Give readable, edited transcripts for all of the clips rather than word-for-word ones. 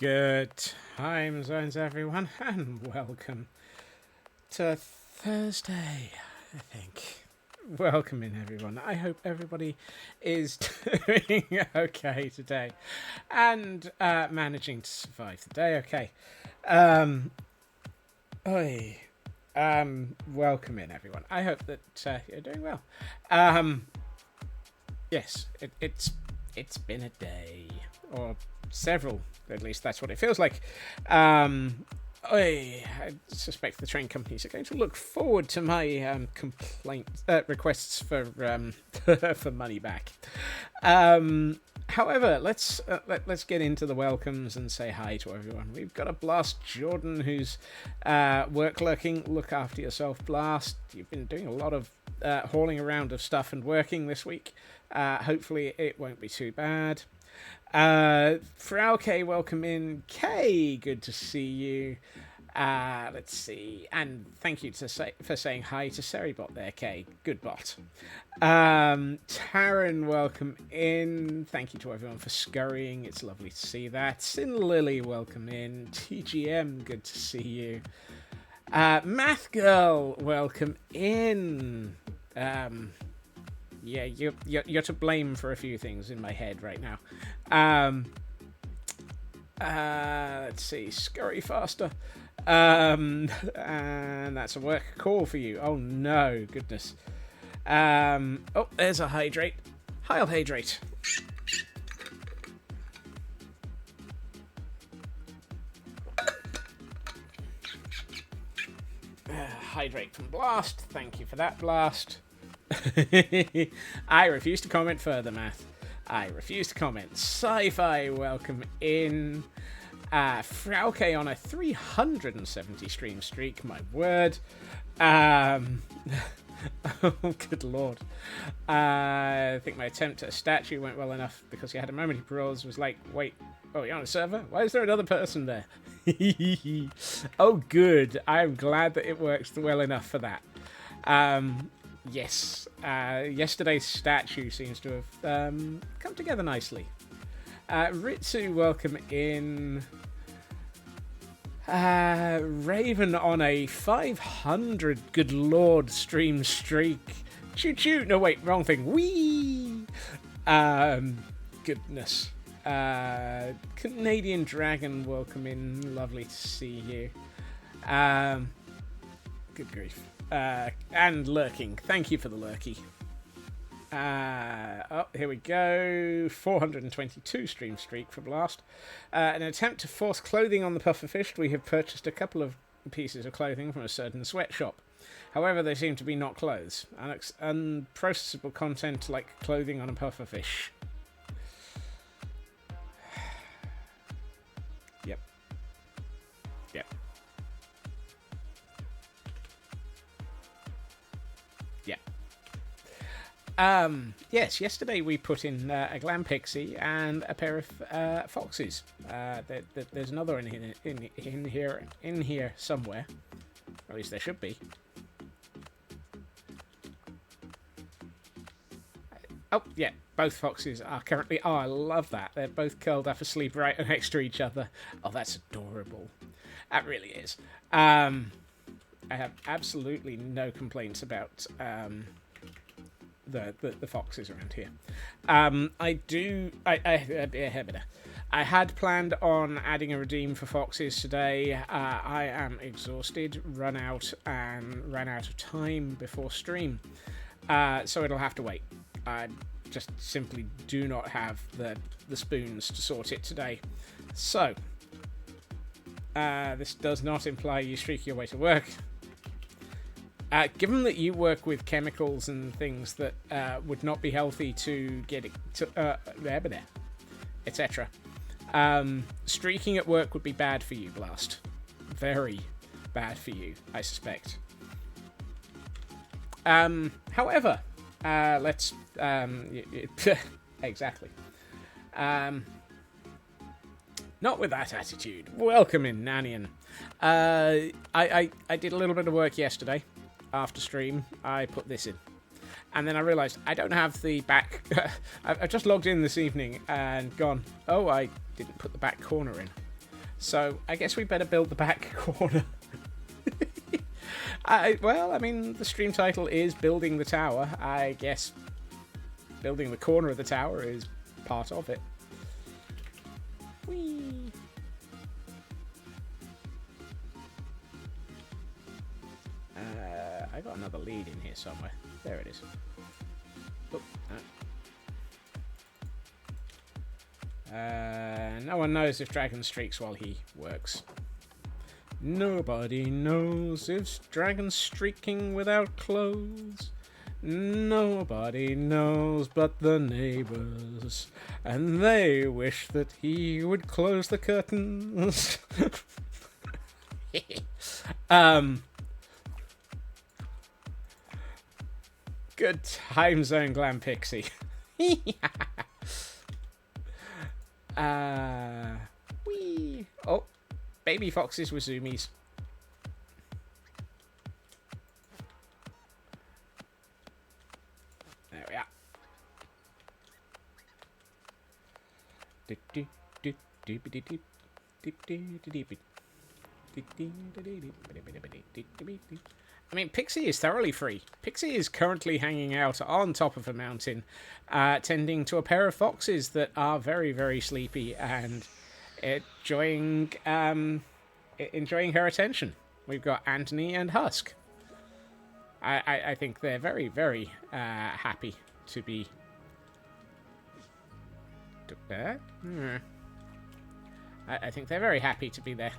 Good time zones, everyone, and welcome to Thursday, I think. Welcome in, everyone. I hope everybody is doing okay today and managing to survive the day okay. Oi. Welcome in, everyone. I hope that you're doing well. Yes, it's been a day, or several, at least that's what it feels like. I suspect the train companies are going to look forward to my requests for for money back. However, let's get into the welcomes and say hi to everyone. We've got a Blast Jordan who's work lurking. Look after yourself, Blast. You've been doing a lot of hauling around of stuff and working this week. Hopefully it won't be too bad. Frau K, welcome in. Kay, good to see you. Let's see, and thank you for saying hi to Seribot there, Kay. Good bot. Taryn, welcome in. Thank you to everyone for scurrying. It's lovely to see that. Sin Lily, welcome in. TGM, good to see you. Math Girl, welcome in. Yeah, you're to blame for a few things in my head right now. Let's see, scurry faster. And that's a work call for you. Oh no, goodness. Oh, there's a hydrate. I'll hydrate. Hydrate from Blast. Thank you for that, Blast. I refuse to comment further, Math. I refuse to comment. Sci-Fi, welcome in. Frauke on a 370 stream streak, my word. Oh, good lord. I think my attempt at a statue went well enough because you had a moment he paused, was like, wait, oh, you're on a server? Why is there another person there? Oh, good. I'm glad that it works well enough for that. Yes, yesterday's statue seems to have come together nicely. Ritsu, welcome in. Raven on a 500, good lord, stream streak. Choo choo. No, wait, wrong thing. Wee. Goodness. Canadian Dragon, welcome in. Lovely to see you. Good grief. And lurking. Thank you for the lurky. Oh, here we go. 422 stream streak for Blast. An attempt to force clothing on the pufferfish. We have purchased a couple of pieces of clothing from a certain sweatshop. However, they seem to be not clothes. Unprocessable content like clothing on a pufferfish. Yep. Yep. Yes, yesterday we put in a Glam Pixie and a pair of foxes. There's another in here somewhere. Or at least there should be. Oh, yeah, both foxes are currently... Oh, I love that. They're both curled up asleep right next to each other. Oh, that's adorable. That really is. I have absolutely no complaints about... The foxes around here. I had planned on adding a redeem for foxes today. I am exhausted, ran out of time before stream. So it'll have to wait. I just simply do not have the spoons to sort it today. So, this does not imply you streak your way to work. Given that you work with chemicals and things that would not be healthy to get it to etc. Streaking at work would be bad for you, Blast. Very bad for you, I suspect. However, let's exactly. Not with that attitude. Welcome in, Nanian. I did a little bit of work yesterday. After stream, I put this in. And then I realised I don't have the back... I've just logged in this evening and gone, oh, I didn't put the back corner in. So I guess we better build the back corner. Well, I mean, the stream title is Building the Tower. I guess building the corner of the tower is part of it. Whee! I got another lead in here somewhere. There it is. Oh, no. No one knows if Dragon streaks while he works. Nobody knows if Dragon's streaking without clothes. Nobody knows but the neighbors, and they wish that he would close the curtains. Good time zone, Glam Pixie. Wee. Oh, baby foxes with zoomies. There we are. I mean, Pixie is thoroughly free. Pixie is currently hanging out on top of a mountain, tending to a pair of foxes that are very, very sleepy and enjoying her attention. We've got Anthony and Husk. I think they're very, very happy to be there. I think they're very happy to be there.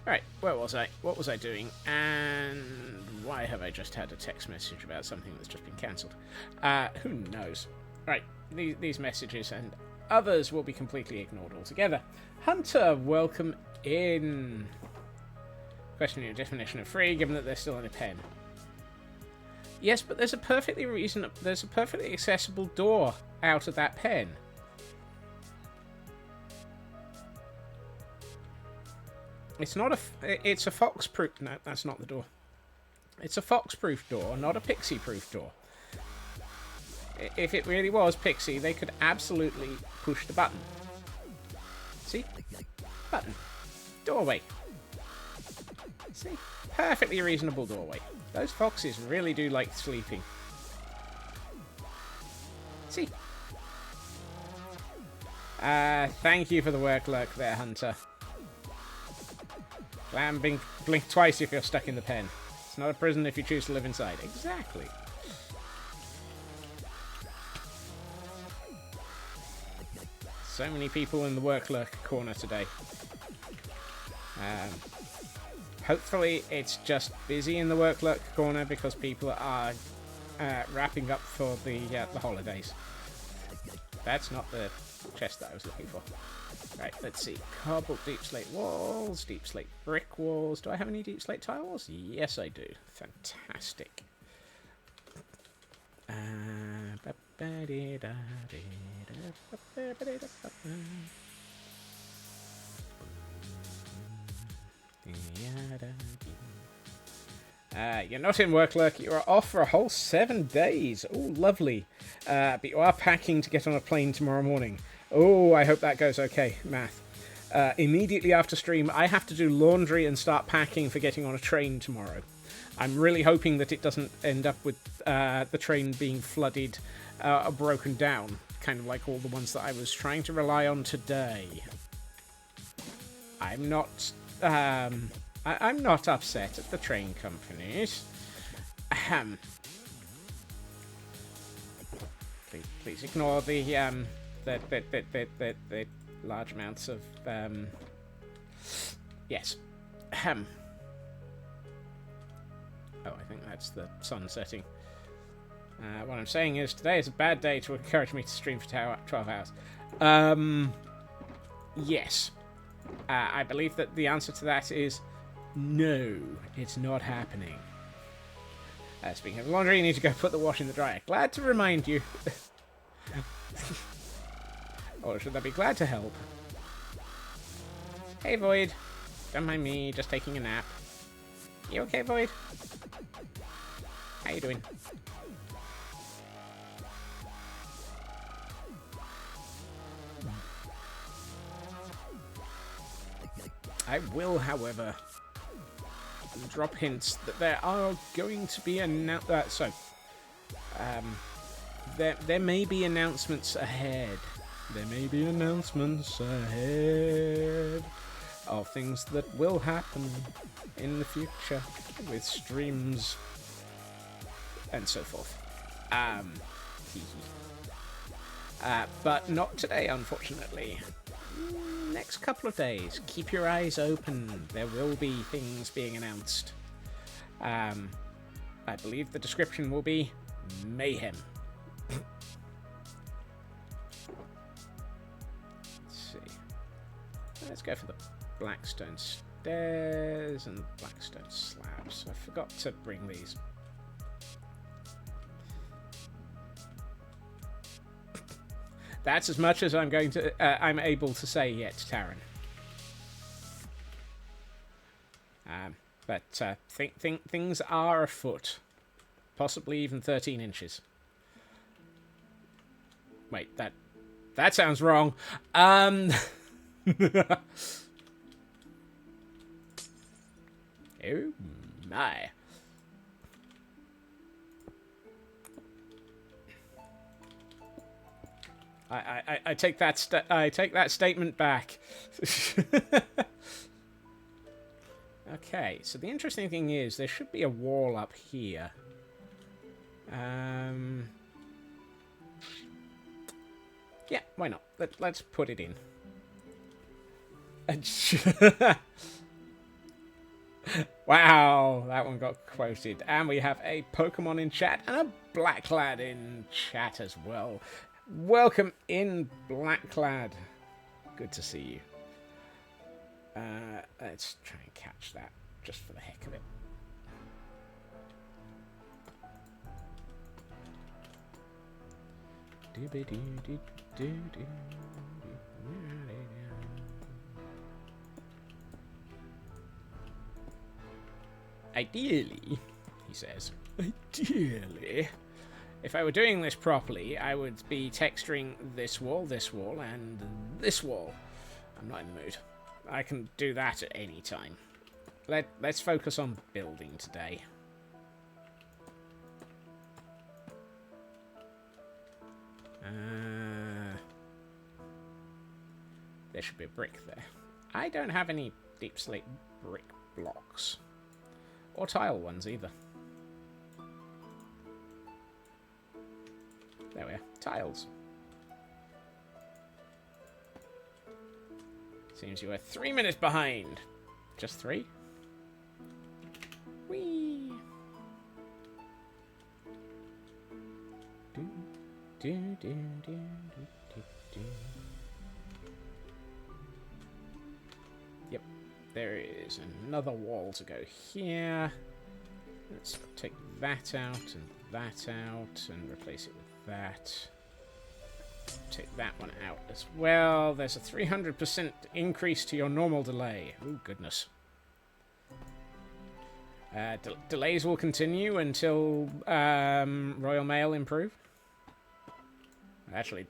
Right, where was I? What was I doing? And why have I just had a text message about something that's just been cancelled? Who knows? Right, these messages and others will be completely ignored altogether. Hunter, welcome in. Questioning your definition of free, given that they're still in a pen. Yes, but there's a perfectly accessible door out of that pen. It's not it's a fox-proof... No, that's not the door. It's a fox-proof door, not a pixie-proof door. If it really was Pixie, they could absolutely push the button. See? Button. Doorway. See? Perfectly reasonable doorway. Those foxes really do like sleeping. See? Thank you for the work lurk there, Hunter. Glam, blink twice if you're stuck in the pen. It's not a prison if you choose to live inside. Exactly. So many people in the work lurk corner today. Hopefully it's just busy in the work lurk corner because people are wrapping up for the holidays. That's not the chest that I was looking for. Right, let's see. Cobalt deep slate walls, deep slate brick walls. Do I have any deep slate tile walls? Yes, I do. Fantastic. You're not in work lurk. You are off for a whole 7 days. Oh, lovely. But you are packing to get on a plane tomorrow morning. Oh, I hope that goes okay, Math. Immediately after stream, I have to do laundry and start packing for getting on a train tomorrow. I'm really hoping that it doesn't end up with the train being flooded or broken down, kind of like all the ones that I was trying to rely on today. I'm not upset at the train companies. Please ignore the large amounts of yes. Oh, I think that's the sun setting. What I'm saying is today is a bad day to encourage me to stream for 12 hours. Yes. I believe that the answer to that is no, it's not happening. Speaking of laundry, you need to go put the wash in the dryer. Glad to remind you. Or should I be glad to help? Hey, Void. Don't mind me, just taking a nap. You okay, Void? How you doing? I will, however, drop hints that there are going to be there may be announcements ahead. There may be announcements ahead of things that will happen in the future with streams and so forth. But not today, unfortunately. Next couple of days, keep your eyes open. There will be things being announced. I believe the description will be mayhem. Let's see. Let's go for the Blackstone stairs and Blackstone slabs. I forgot to bring these. That's as much as I'm able to say yet, Taryn. But things are afoot, possibly even 13 inches. Wait, that sounds wrong. Oh my. I take that I take that statement back. Okay, so the interesting thing is there should be a wall up here. Yeah, why not? Let's put it in. Wow, that one got quoted. And we have a Pokemon in chat and a Blacklad in chat as well. Welcome in, Blacklad. Good to see you. Let's try and catch that, just for the heck of it. Ideally, he says, ideally, if I were doing this properly, I would be texturing this wall, and this wall. I'm not in the mood. I can do that at any time. Let's focus on building today. There should be a brick there. I don't have any deep slate brick blocks. Or tile ones either. There we are. Tiles. Seems you were 3 minutes behind. Just 3? Whee! Yep. There is another wall to go here. Let's take that out and replace it with that. Take that one out as well. There's a 300% increase to your normal delay. Oh, goodness. Delays will continue until Royal Mail improve. Actually,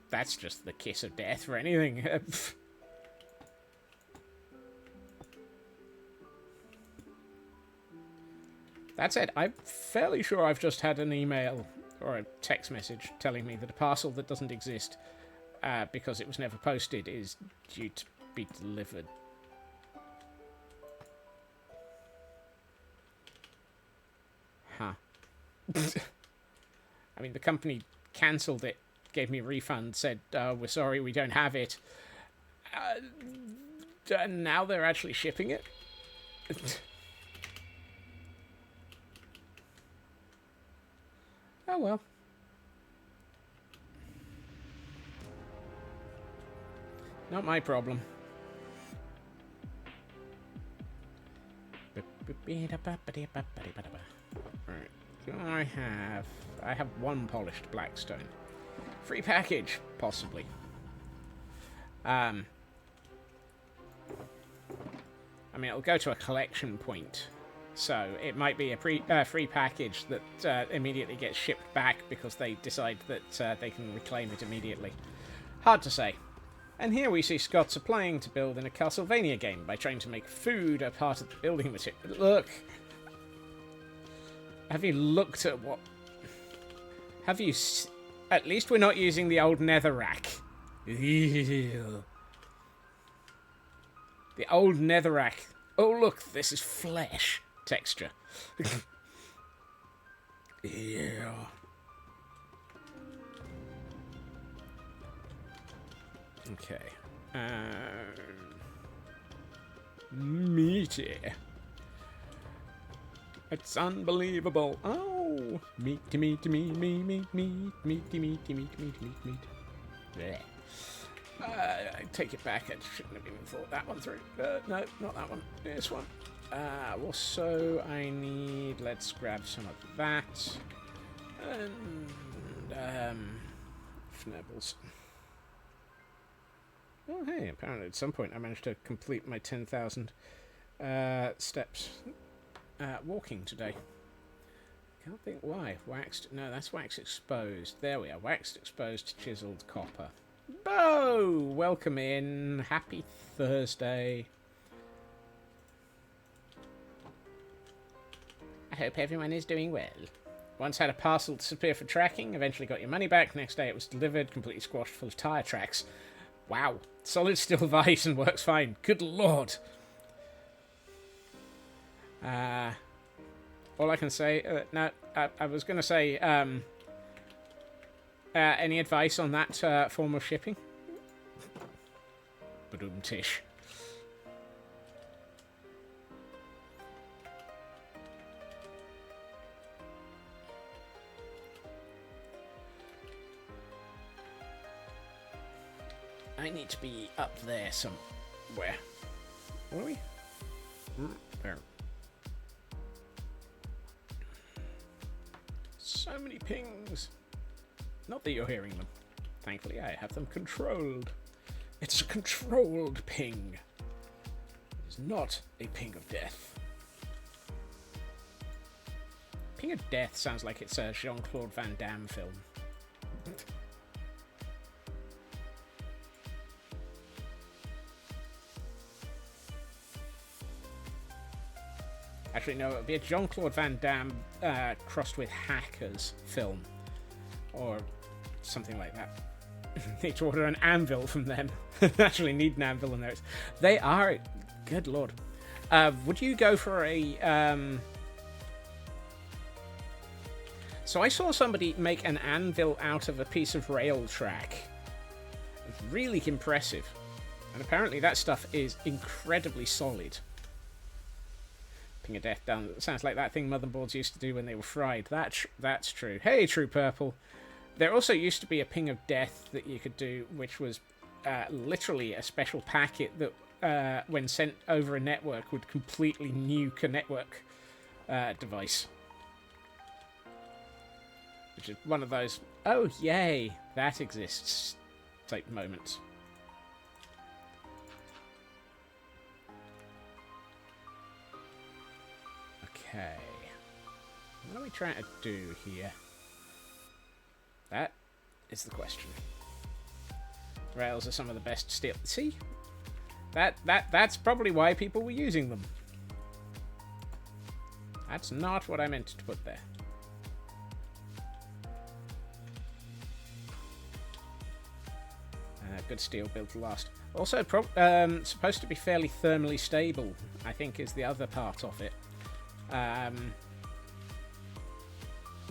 that's just the kiss of death for anything. That said, I'm fairly sure I've just had an email or a text message telling me that a parcel that doesn't exist because it was never posted is due to be delivered. Huh. I mean, the company cancelled it, gave me a refund, said, we're sorry, we don't have it. Now they're actually shipping it? Oh well. Not my problem. Alright. Do I have one polished blackstone. Free package, possibly. I mean, it'll go to a collection point. So it might be a free package that immediately gets shipped back because they decide that they can reclaim it immediately. Hard to say. And here we see Scott's applying to build in a Castlevania game by trying to make food a part of the building material. Look! Have you looked at what... Have you... At least we're not using the old netherrack. Ew. The old netherrack. Oh, look, this is flesh texture. Yeah. Okay. Meaty. It's unbelievable. Oh, meaty, meaty, meat, meat, meat, meat, meaty, meaty, meat, meat, meat, meat. Yeah. I take it back. I shouldn't have even thought that one through. No, not that one. This one. Also, I need... Let's grab some of that. And, Fnebbles. Oh, hey, apparently at some point I managed to complete my 10,000 steps walking today. Can't think why. Waxed... No, that's wax exposed. There we are. Waxed exposed chiseled copper. Bo! Welcome in. Happy Thursday. I hope everyone is doing well. Once had a parcel disappear for tracking, eventually got your money back. Next day it was delivered, completely squashed full of tyre tracks. Wow. Solid steel vise and works fine. Good lord. All I can say... no, I was going to say... any advice on that form of shipping? Badum-tish. I need to be up there somewhere. Where are we? There. So many pings. Not that you're hearing them. Thankfully, I have them controlled. It's a controlled ping. It's not a ping of death. Ping of death sounds like it's a Jean-Claude Van Damme film. Actually, no, it would be a Jean-Claude Van Damme crossed with Hackers film. Or something like that. Need to order an anvil from them. Actually need an anvil in there. They are... Good lord. Would you go for a... So I saw somebody make an anvil out of a piece of rail track. Really impressive. And apparently that stuff is incredibly solid. Ping of death down. Sounds like that thing motherboards used to do when they were fried. That's true. Hey, True Purple. There also used to be a ping of death that you could do, which was literally a special packet that, when sent over a network, would completely nuke a network device. Which is one of those, oh, yay, that exists type moments. Okay. What are we trying to do here? That is the question. Rails are some of the best steel. See? That's probably why people were using them. That's not what I meant to put there. Good steel built to last. Also, supposed to be fairly thermally stable, I think, is the other part of it.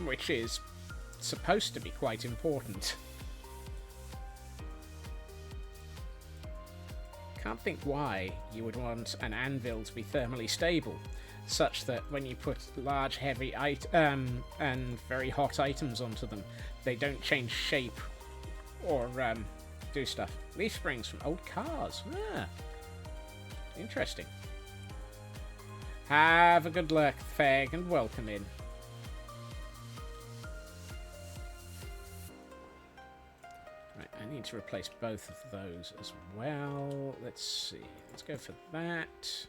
Which is supposed to be quite important. Can't think why you would want an anvil to be thermally stable, such that when you put large, heavy, and very hot items onto them, they don't change shape or do stuff. Leaf springs from old cars. Ah, interesting. Have a good luck, Fag, and welcome in. Right, I need to replace both of those as well. Let's see. Let's go for that.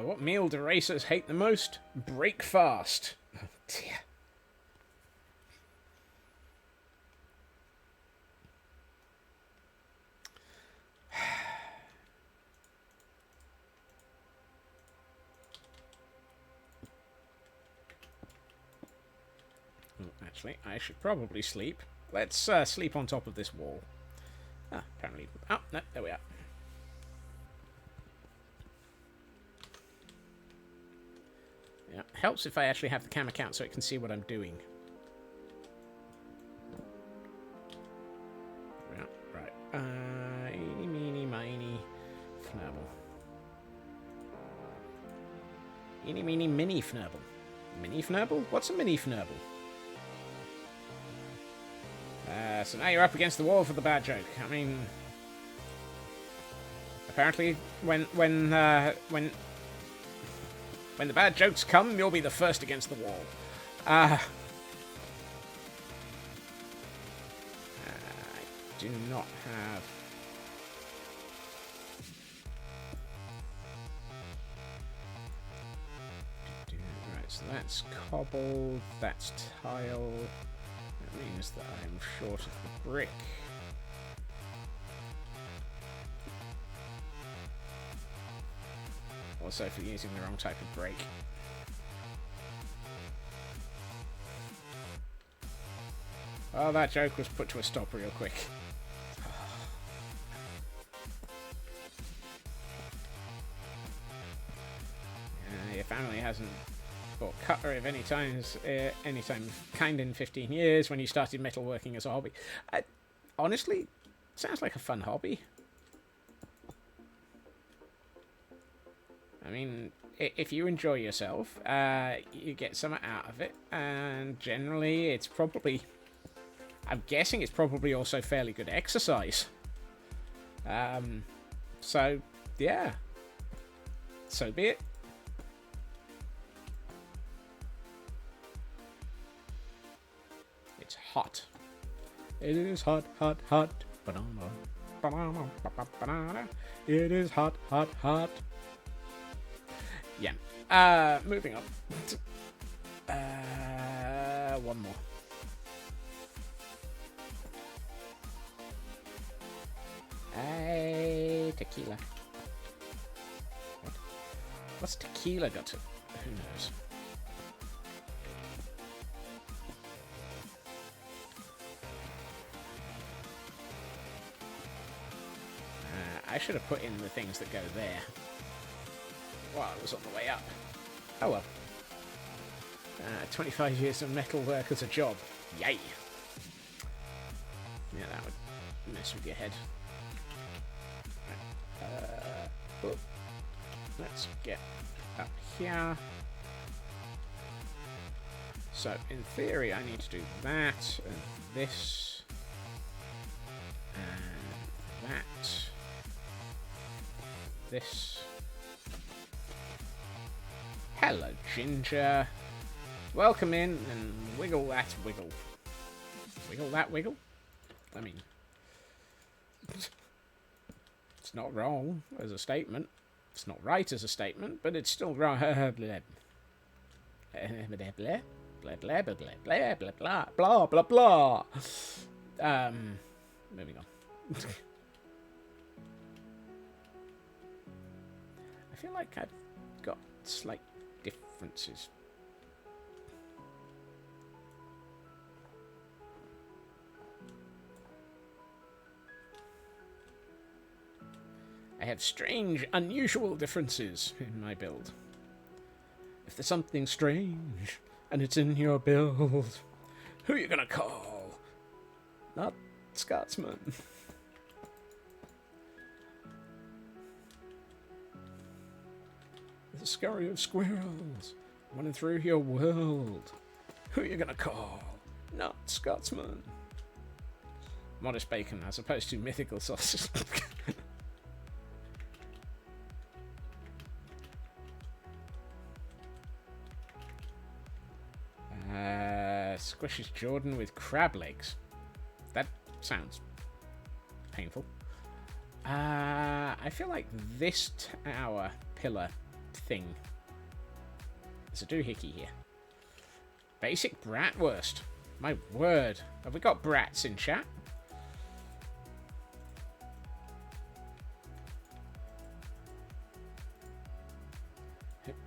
What meal do racers hate the most? Break fast. Oh dear. Actually, I should probably sleep. Let's sleep on top of this wall. Ah, apparently... Oh, no, there we are. Yeah, helps if I actually have the camera count so it can see what I'm doing. Yeah, right. Eeny, meeny, miny, fnabble. Eeny, meeny, mini fnabble. Mini fnabble? What's a mini fnabble? So now you're up against the wall for the bad joke. I mean, apparently, when the bad jokes come, you'll be the first against the wall. I do not have... Right, so that's cobble, that's tile. That means that I'm short of the brick. Also for using the wrong type of brake. Well, that joke was put to a stop real quick. Your family hasn't bought cutlery of any time kind in 15 years when you started metalworking as a hobby. Honestly, sounds like a fun hobby. I mean, if you enjoy yourself, you get something out of it, and generally it's probably... I'm guessing it's probably also fairly good exercise. So, yeah. So be it. It's hot. It is hot, hot, hot. Banana, banana, banana. It is hot, hot, hot. Yeah. Moving on. One more. Hey, tequila. What? What's tequila got to? Who knows? I should have put in the things that go there while I was on the way up. Oh well. 25 years of metal work as a job. Yay! Yeah, that would mess with your head. Right. Let's get up here. So, in theory, I need to do that, and this, and that, this. Hello, Ginger. Welcome in, and wiggle that wiggle. Wiggle that wiggle? I mean, it's not wrong as a statement. It's not right as a statement, but it's still wrong. Blah, blah, blah, blah, blah, blah, blah, blah, blah, blah, blah, blah. Moving on. I feel like I've got slight differences. I have strange, unusual differences in my build. If there's something strange and it's in your build, who are you gonna call? Not Scotsman. There's a scurry of squirrels running through your world. Who are you gonna call? Not Scotsman. Modest bacon as opposed to mythical sausage. Squishes Jordan with crab legs. That sounds painful. I feel like this tower pillar thing. There's a doohickey here. Basic bratwurst. My word. Have we got brats in chat?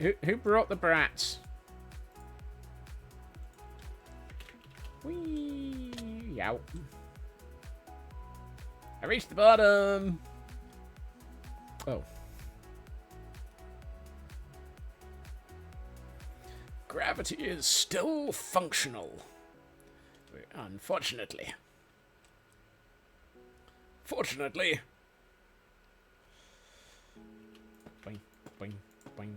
Who brought the brats? Ow. I reached the bottom. Oh. Gravity is still functional. Unfortunately. Fortunately. Boing, boing, boing.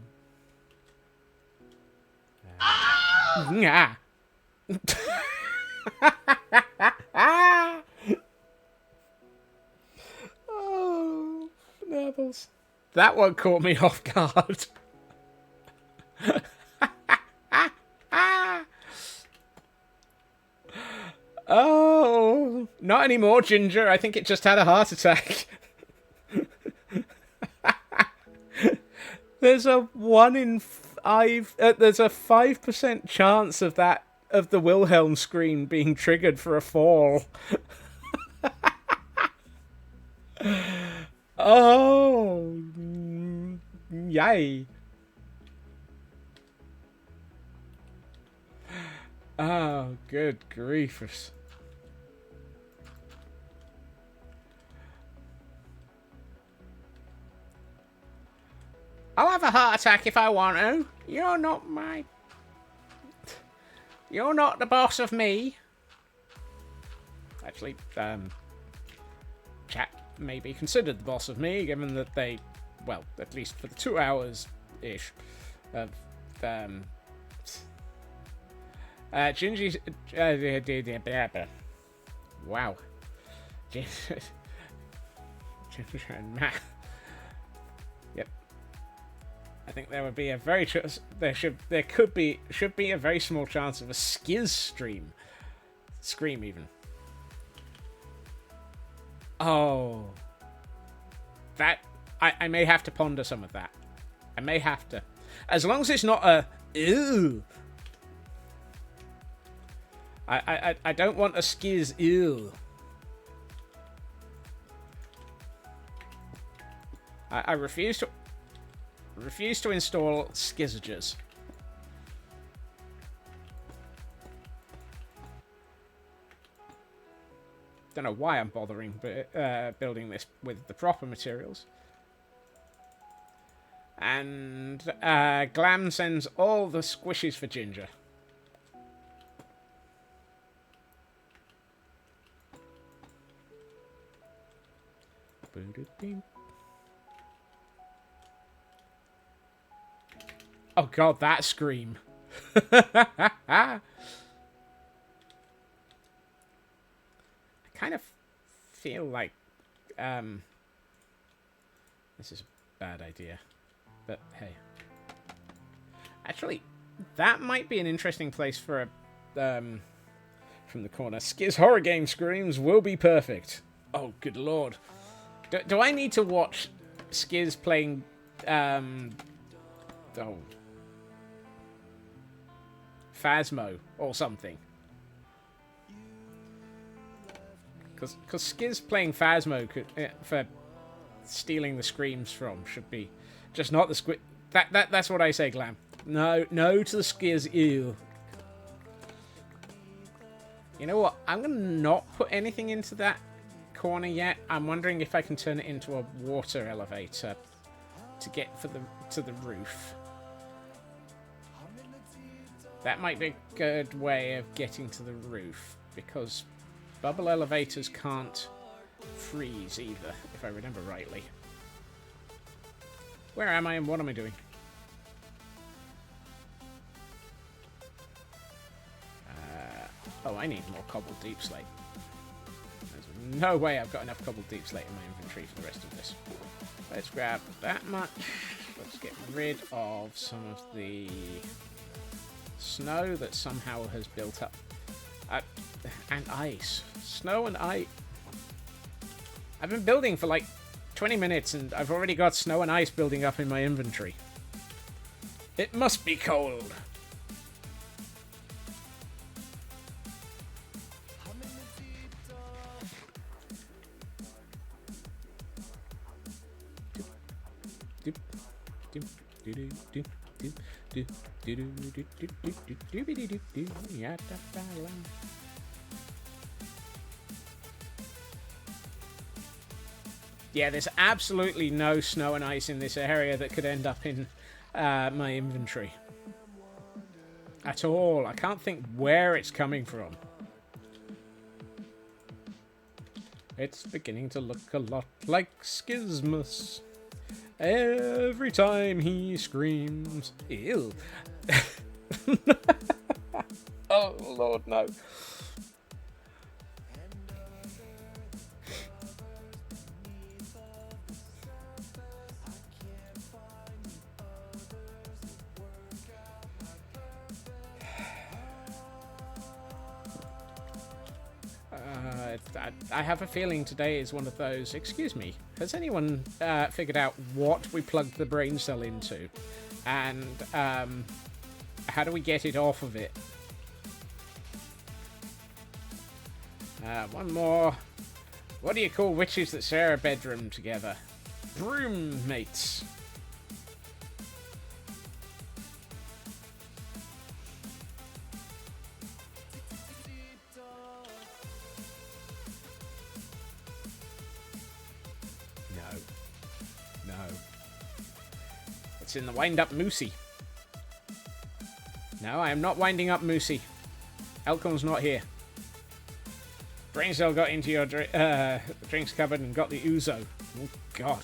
Ah! Oh, nervous. That one caught me off guard. Oh, not anymore, Ginger. I think it just had a heart attack. There's a 1 in 5. There's a 5% chance of the Wilhelm screen being triggered for a fall. Oh, yay. Oh, good griefers. I'll have a heart attack if I want to. You're not the boss of me. Actually, chat may be considered the boss of me, given that they, well, at least for the 2 hours-ish of, Gingy's, wow. Ginger and Matt. Yep. I think there would be a very should be a very small chance of a Skiz scream even. Oh, that I may have to ponder some of that. I may have to, as long as it's not a ew. I don't want a Skiz ew. I refuse to install Skizzages. Don't know why I'm bothering building this with the proper materials. And Glam sends all the squishes for Ginger. Oh god, that scream. I kind of feel like this is a bad idea. But hey. Actually, that might be an interesting place for a from the corner. Skiz horror game screams will be perfect. Oh, good lord. Do I need to watch Skiz playing Phasmo or something? Because Skiz playing Phasmo could, for stealing the screams from should be just not the squid. That's what I say, Glam. No to the Skiz. Ew. You know what? I'm gonna not put anything into that corner yet. I'm wondering if I can turn it into a water elevator to get to the roof. That might be a good way of getting to the roof, because bubble elevators can't freeze either, if I remember rightly. Where am I and what am I doing? Oh, I need more cobbled deep slate. There's no way I've got enough cobbled deep slate in my inventory for the rest of this. Let's grab that much. Let's get rid of some of the snow that somehow has built up. And ice. Snow and ice. I've been building for like 20 minutes and I've already got snow and ice building up in my inventory. It must be cold. Yeah, there's absolutely no snow and ice in this area that could end up in my inventory. At all. I can't think where it's coming from. It's beginning to look a lot like Schismus. Every time he screams. Ew. Oh, Lord, no. I have a feeling today is one of those. Excuse me, has anyone figured out what we plugged the brain cell into? And how do we get it off of it? One more. What do you call witches that share a bedroom together? Broom mates. No. It's in the wind up Moosey. No, I am not winding up Moosey. Elcon's not here. Brain cell got into your drinks cupboard and got the ouzo. Oh, God.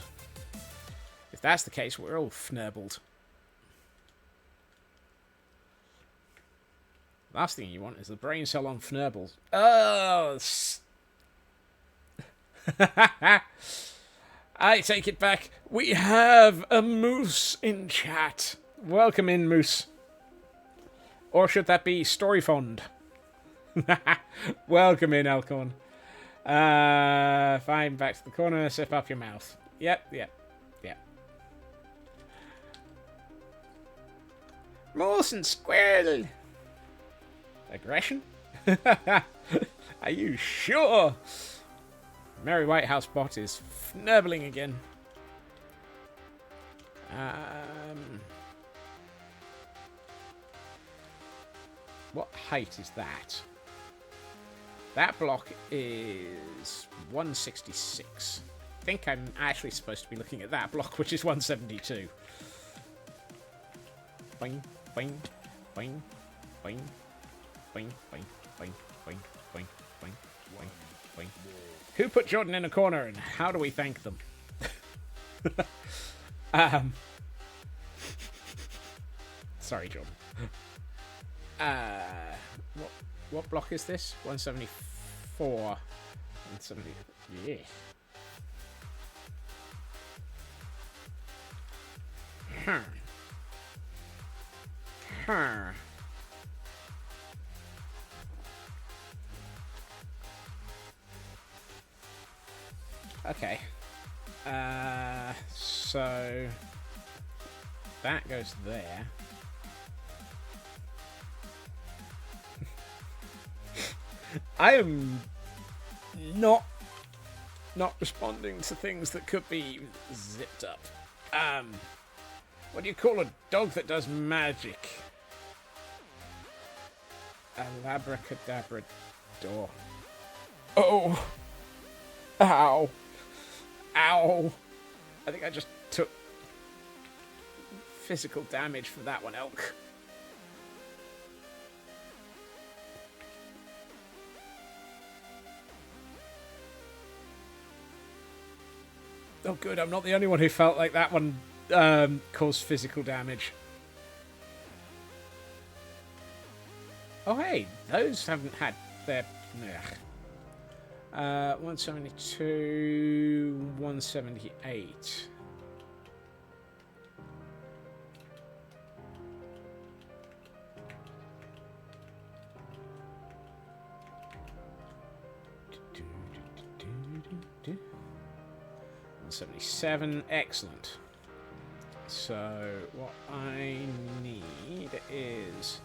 If that's the case, we're all fnurbled. Last thing you want is the brain cell on fnurbles. Oh! I take it back. We have a moose in chat. Welcome in, moose. Or should that be Storyfond? Welcome in, Elcorn. Fine, back to the corner. Sip up your mouth. Yep. Mawson squirrel. Aggression? Are you sure? Mary Whitehouse bot is fnurbling again. What height is that? That block is 166. I think I'm actually supposed to be looking at that block, which is 172. Boing, boing, boing, boing, boing, boing, boing, boing, boing, boing, boing, boing. Who put Jordan in a corner, and how do we thank them? Sorry, Jordan. What block is this? 174. 170. Yeah. Okay. So that goes there. I am not responding to things that could be zipped up. What do you call a dog that does magic? A labracadabra door. Oh! Ow! Ow! I think I just took physical damage for that one, Elk. Oh, good. I'm not the only one who felt like that one caused physical damage. Oh, hey. Those haven't had their... 172... 178. Excellent. So what I need is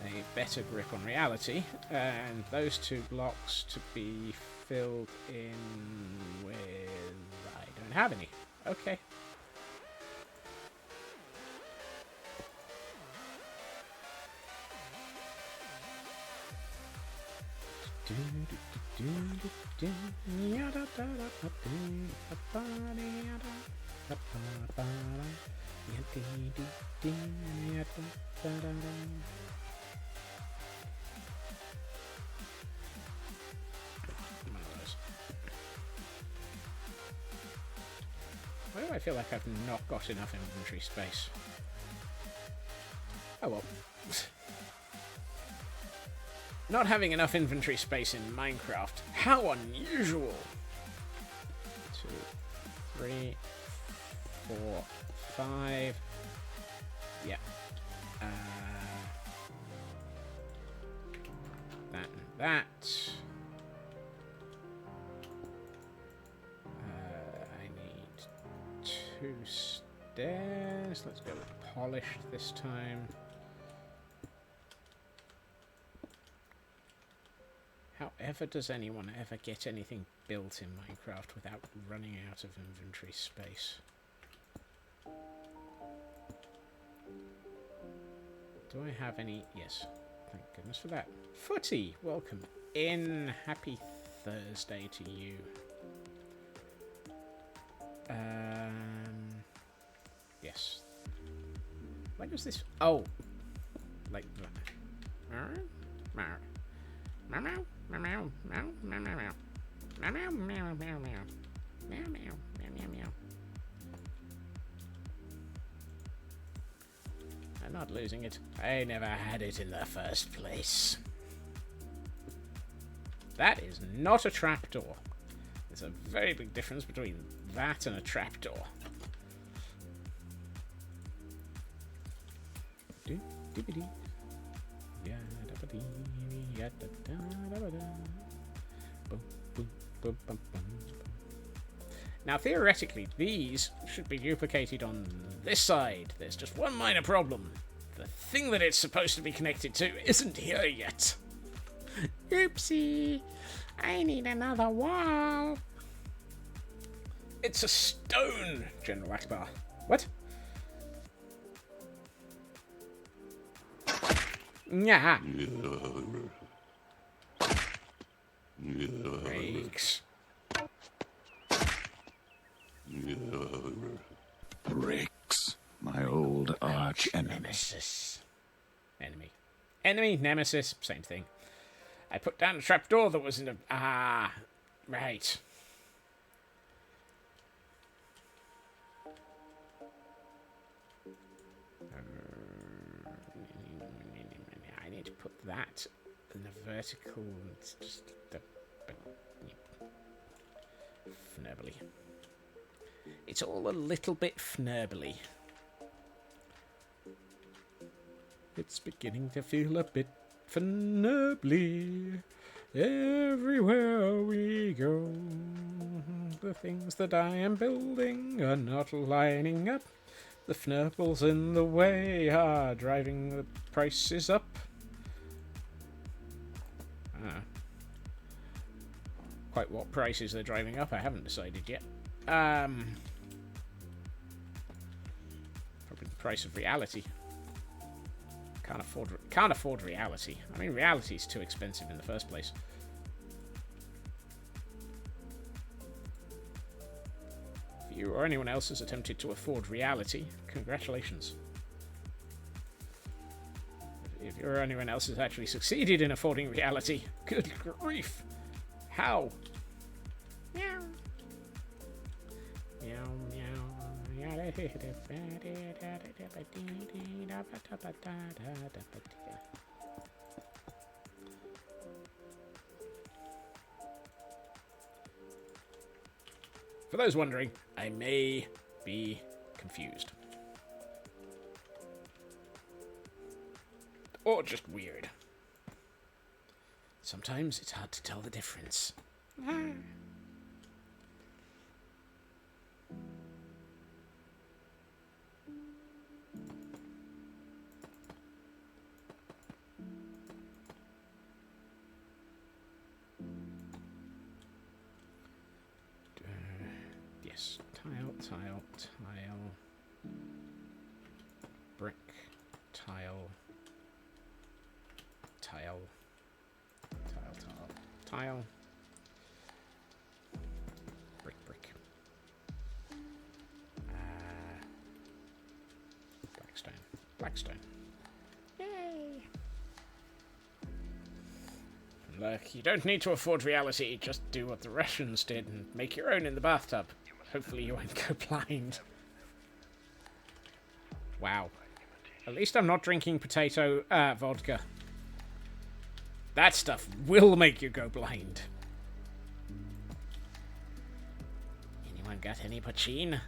a better grip on reality, and those two blocks to be filled in with... I don't have any. Okay. Why do I feel like I've not got enough inventory space? Oh well. Not having enough inventory space in Minecraft. How unusual! 2, 3, 4, 5. Yeah. That and that. I need 2 stairs. Let's go with polished this time. However, does anyone ever get anything built in Minecraft without running out of inventory space? Do I have any? Yes. Thank goodness for that. Footy, welcome in. Happy Thursday to you. Yes. Why does this? Oh, like that. I'm not losing it. I never had it in the first place. That is not a trapdoor. There's a very big difference between that and a trapdoor. Now, theoretically, these should be duplicated on this side. There's just one minor problem. The thing that it's supposed to be connected to isn't here yet. Oopsie. I need another wall. It's a stone, General Akbar. What? Yeah. Breaks. Bricks, my old arch enemy. Nemesis. Enemy, nemesis, same thing. I put down a trapdoor that was in a... Ah, right. I need to put that in a vertical... It's just... Fnurbly. It's all a little bit fnurbly. It's beginning to feel a bit fnurbly. Everywhere we go, the things that I am building are not lining up. The fnurbles in the way are driving the prices up. Quite what prices they're driving up, I haven't decided yet. Probably the price of reality. Can't afford reality. I mean, reality is too expensive in the first place. If you or anyone else has attempted to afford reality, congratulations. If you or anyone else has actually succeeded in affording reality, good grief. How? Meow. Meow, meow. For those wondering, I may be confused. Or just weird. Sometimes it's hard to tell the difference. Yes, tile. Brick, tile. Tile. Blackstone. Yay! Look, you don't need to afford reality, just do what the Russians did and make your own in the bathtub. Hopefully you won't go blind. Wow. At least I'm not drinking potato vodka. That stuff will make you go blind. Anyone got any pochine?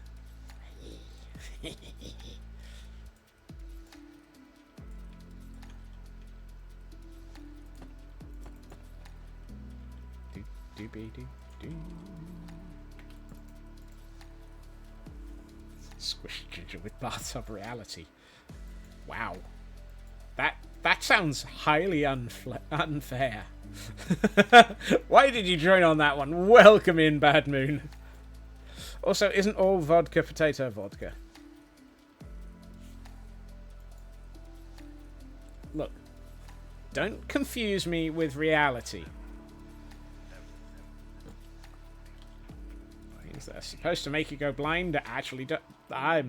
Squish ginger with bathtub reality. Wow. That sounds highly unfair. Why did you join on that one? Welcome in, Bad Moon. Also, isn't all vodka potato vodka? Look, don't confuse me with reality. Things that are supposed to make you go blind actually do. I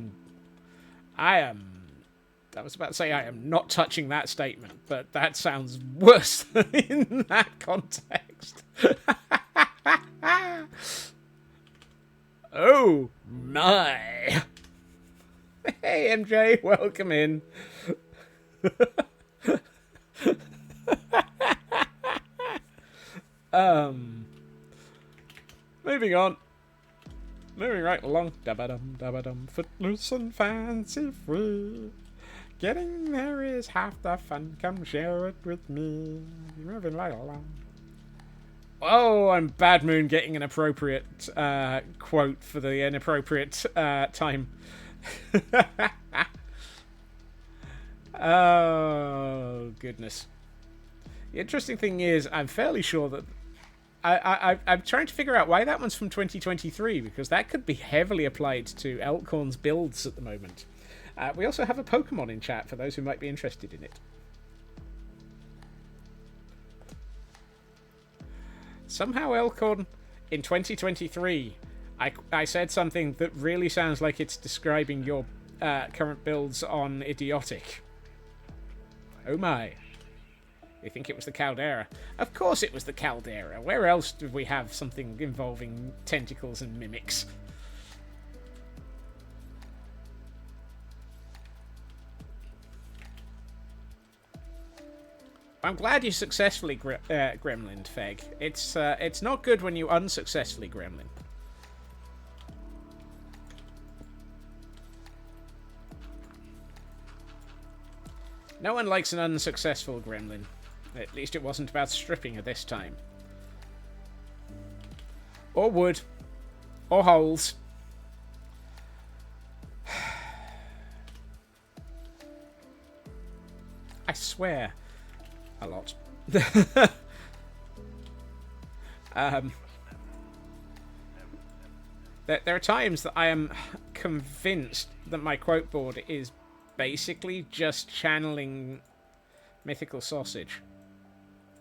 was about to say I am not touching that statement, but that sounds worse in that context. Oh my! Hey MJ, welcome in. Moving on. Moving right along. Dabba-dum, footloose and fancy free. Getting there is half the fun. Come share it with me. Moving right along. Oh, I'm Bad Moon getting an appropriate quote for the inappropriate time. Oh, goodness. The interesting thing is, I'm fairly sure that I'm trying to figure out why that one's from 2023, because that could be heavily applied to Elkhorn's builds at the moment. We also have a Pokemon in chat for those who might be interested in it. Somehow Elkhorn, in 2023, I said something that really sounds like it's describing your current builds on Idiotic. Oh my. You think it was the Caldera? Of course it was the Caldera. Where else did we have something involving tentacles and mimics? I'm glad you successfully gremlined, Feg. It's not good when you unsuccessfully gremlin. No one likes an unsuccessful gremlin. At least it wasn't about stripping at this time. Or wood. Or holes. I swear. A lot. There are times that I am convinced that my quote board is basically just channeling Mythical Sausage.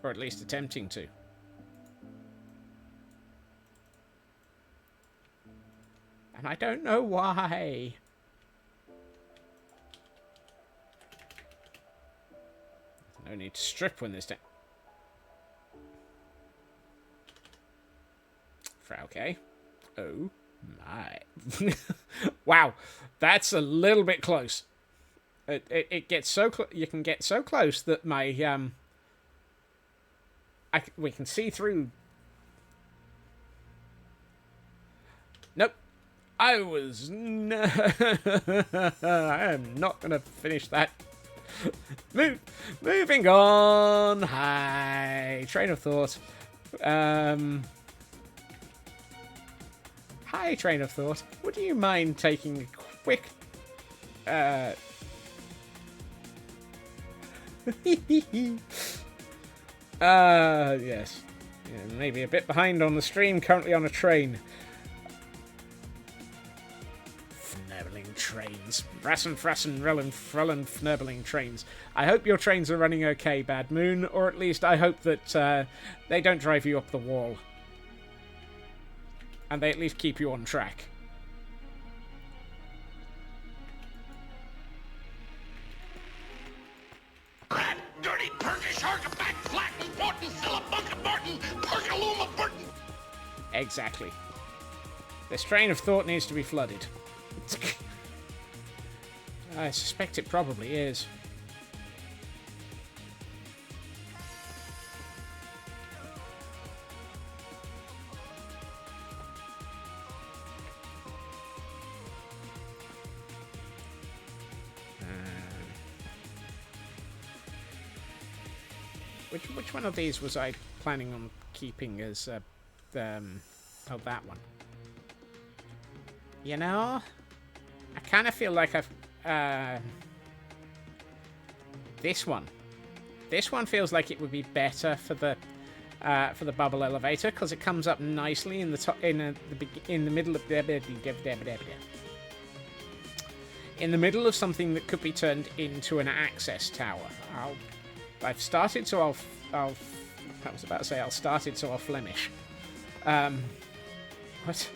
Or at least attempting to. And I don't know why. No need to strip when there's Frauke. Oh my. Wow. That's a little bit close. It gets so close. You can get so close that my we can see through. Nope. I am not gonna finish that. Moving on. Hi. Train of thought. Hi, train of thought. Would you mind taking a quick yes. Yeah, maybe a bit behind on the stream, currently on a train. Fnerbling trains. Frassen, Rellen, Frellen, Fnerbling trains. I hope your trains are running okay, Bad Moon, or at least I hope that they don't drive you up the wall. And they at least keep you on track. Exactly. This train of thought needs to be flooded. I suspect it probably is. Which one of these was I planning on keeping as oh, that one. You know, I kind of feel like I've this one. This one feels like it would be better for the bubble elevator because it comes up nicely in the top in the middle of in the middle of something that could be turned into an access tower. I've started, so I'll I was about to say I'll start it, so I'll Flemish. What?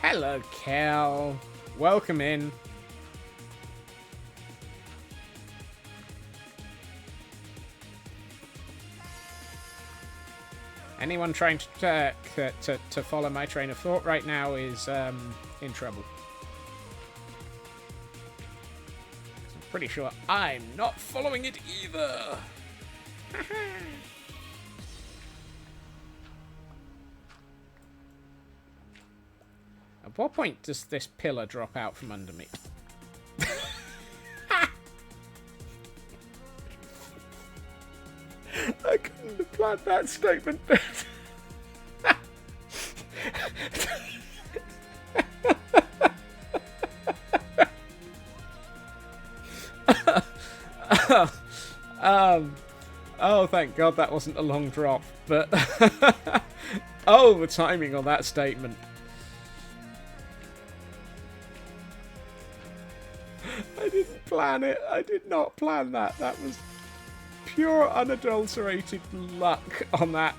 Hello, Kel. Welcome in. Anyone trying to follow my train of thought right now is in trouble. I'm pretty sure I'm not following it either. At what point does this pillar drop out from under me? I couldn't have planned that statement better. Oh, thank God that wasn't a long drop. But oh, the timing on that statement. I didn't plan it. I did not plan that. That was pure unadulterated luck on that.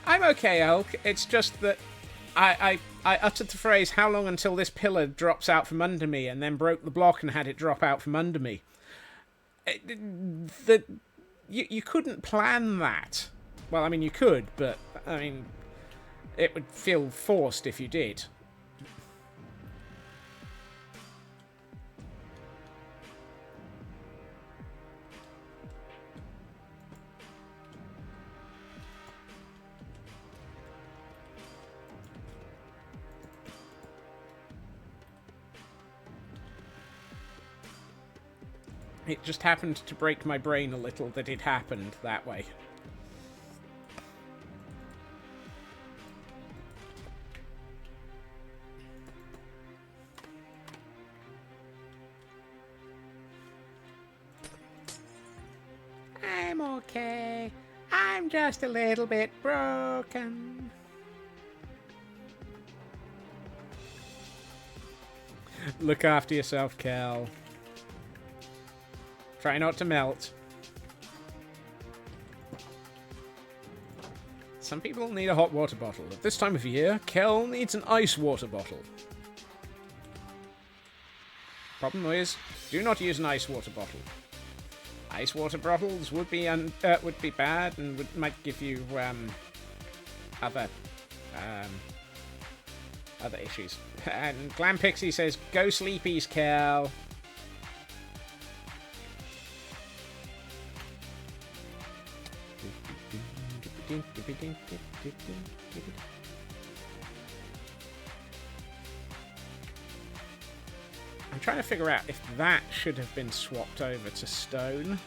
I'm okay, Elk. It's just that I uttered the phrase, how long until this pillar drops out from under me, and then broke the block and had it drop out from under me. You couldn't plan that. Well, I mean, you could, but, I mean, it would feel forced if you did. It just happened to break my brain a little that it happened that way. I'm okay. I'm just a little bit broken. Look after yourself, Kel. Try not to melt. Some people need a hot water bottle. At this time of year, Kel needs an ice water bottle. Problem is, do not use an ice water bottle. Ice water bottles would be bad and might give you other issues. And Glam Pixie says, "Go sleepies, Kel." I'm trying to figure out if that should have been swapped over to stone.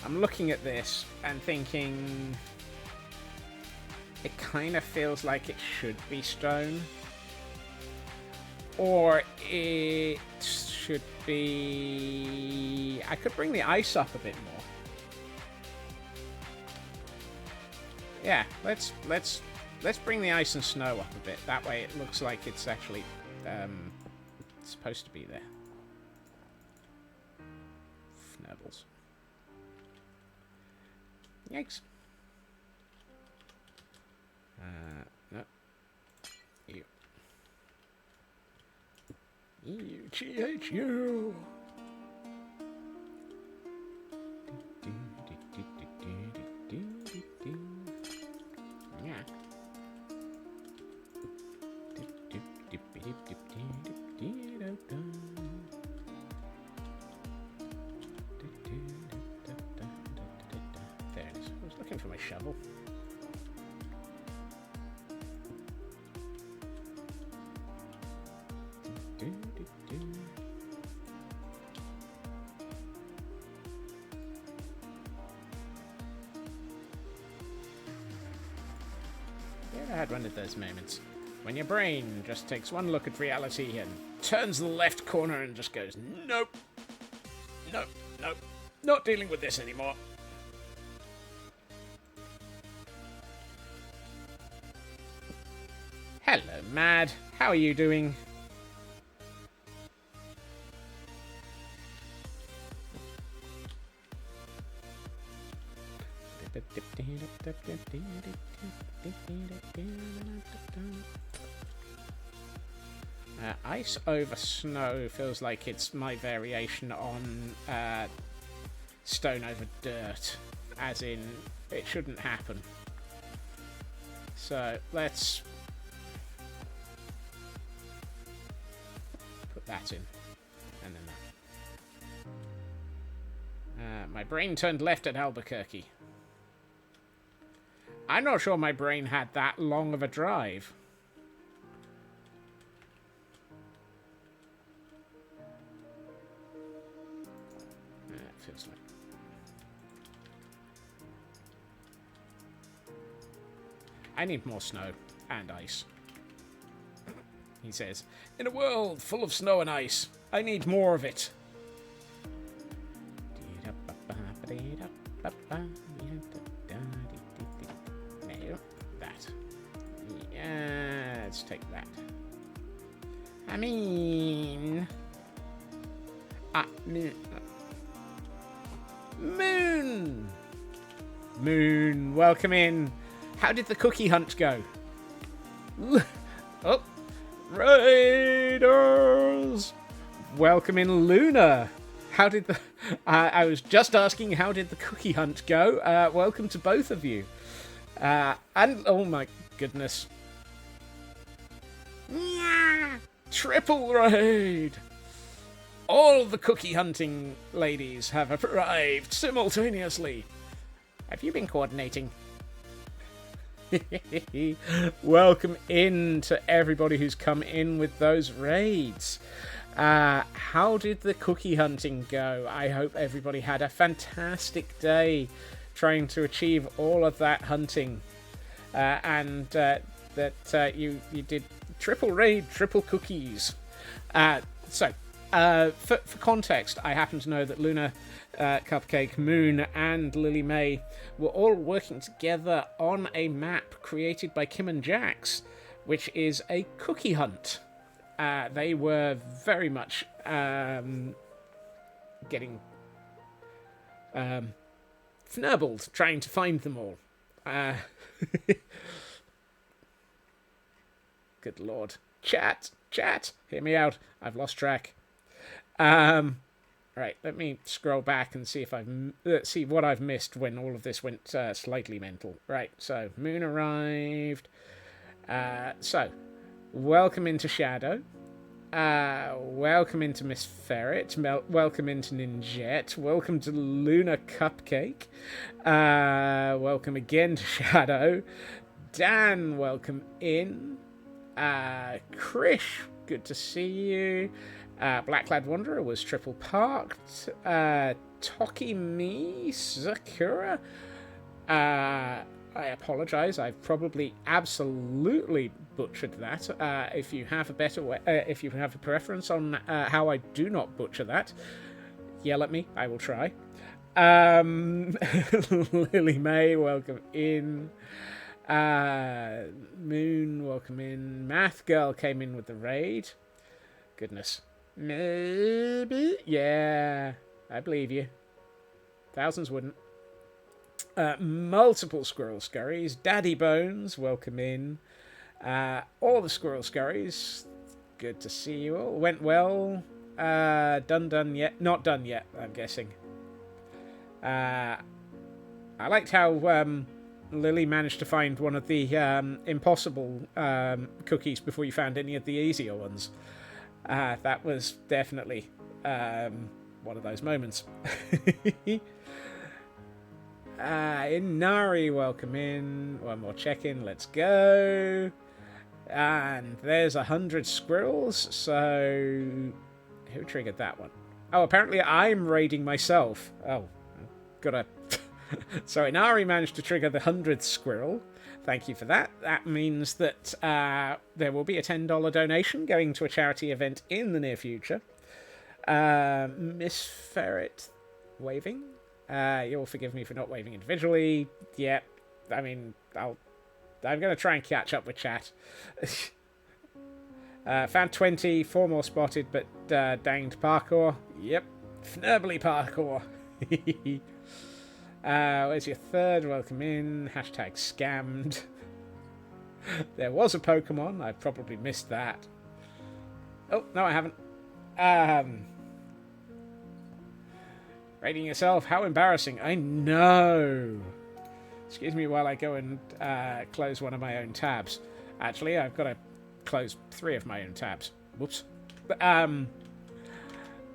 I'm looking at this and thinking, It kind of feels like it should be stone. Or it should be... I could bring the ice up a bit more. Yeah, let's bring the ice and snow up a bit. That way it looks like it's actually supposed to be there. Fnurbles. Yikes. No. You. You. Yeah. There it is. I was looking for my shovel. You ever had one of those moments when your brain just takes one look at reality and turns the left corner and just goes, nope, nope, nope, not dealing with this anymore. Hello, Mad. How are you doing? Ice over snow feels like it's my variation on stone over dirt, as in it shouldn't happen. So let's put that in, and then that. My brain turned left at Albuquerque. I'm not sure my brain had that long of a drive. It feels like. I need more snow and ice. He says, in a world full of snow and ice, I need more of it. No, that. Yeah, let's take that. I mean... Moon! Moon, welcome in. How did the cookie hunt go? Oh, Raiders! Welcome in, Luna. How did the... I was just asking, how did the cookie hunt go? Welcome to both of you. And, oh my goodness. Triple raid! All the cookie hunting ladies have arrived simultaneously. Have you been coordinating? Welcome in to everybody who's come in with those raids. How did the cookie hunting go? I hope everybody had a fantastic day trying to achieve all of that hunting. And that you did triple raid, triple cookies. For context, I happen to know that Luna, Cupcake, Moon, and Lily May were all working together on a map created by Kim and Jax, which is a cookie hunt. They were very much getting fnurbled trying to find them all. Good lord. Chat, hear me out. I've lost track. Right, let me scroll back and see if see what I've missed when all of this went slightly mental. Right, so Moon arrived. So, welcome into Shadow. Welcome into Miss Ferret. Welcome into Ninjet. Welcome to Luna Cupcake. Welcome again to Shadow. Dan, welcome in. Krish, good to see you. Blacklad Wanderer was triple parked. Toki Me, Sakura. I apologize. I've probably absolutely butchered that. If you have a better way, if you have a preference on how I do not butcher that, yell at me. I will try. Lily May, welcome in. Moon, welcome in. Math Girl came in with the raid. Goodness. Maybe? Yeah, I believe you. Thousands wouldn't. Multiple Squirrel Scurries. Daddy Bones, welcome in. All the Squirrel Scurries. Good to see you all. Went well. Done yet? Not done yet, I'm guessing. I liked how Lily managed to find one of the impossible cookies before you found any of the easier ones. That was definitely one of those moments. Inari, welcome in. One more check-in, let's go. And there's 100 squirrels, so... Who triggered that one? Oh, apparently I'm raiding myself. Oh, gotta... So Inari managed to trigger the 100th squirrel. Thank you for that. That means that there will be a $10 donation going to a charity event in the near future. Miss Ferret waving. You'll forgive me for not waving individually. Yeah, I mean, I'm going to try and catch up with chat. Found 20, 4 more spotted, but danged parkour. Yep, Fnurbly parkour. Where's your third? Welcome in. Hashtag scammed. There was a Pokemon. I probably missed that. Oh, no, I haven't. Rating yourself. How embarrassing. I know. Excuse me while I go and close one of my own tabs. Actually, I've got to close 3 of my own tabs. Whoops. But,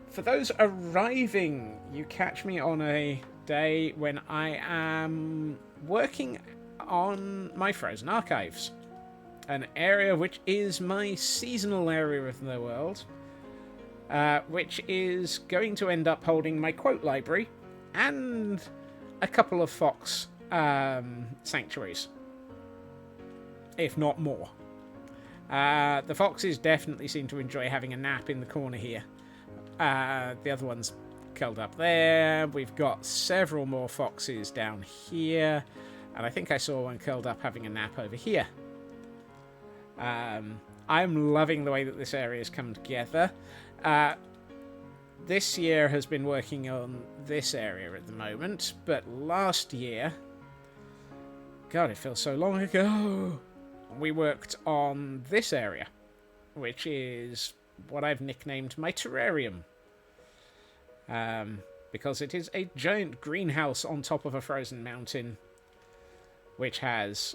for those arriving, you catch me on a day when I am working on my Frozen Archives, an area which is my seasonal area of the world, which is going to end up holding my quote library and a couple of fox sanctuaries, if not more. The foxes definitely seem to enjoy having a nap in the corner here. The other one's curled up there. We've got several more foxes down here, and I think I saw one curled up having a nap over here. I'm loving the way that this area has come together. This year has been working on this area at the moment, but last year, God, it feels so long ago, we worked on this area, which is what I've nicknamed my terrarium. Because it is a giant greenhouse on top of a frozen mountain, which has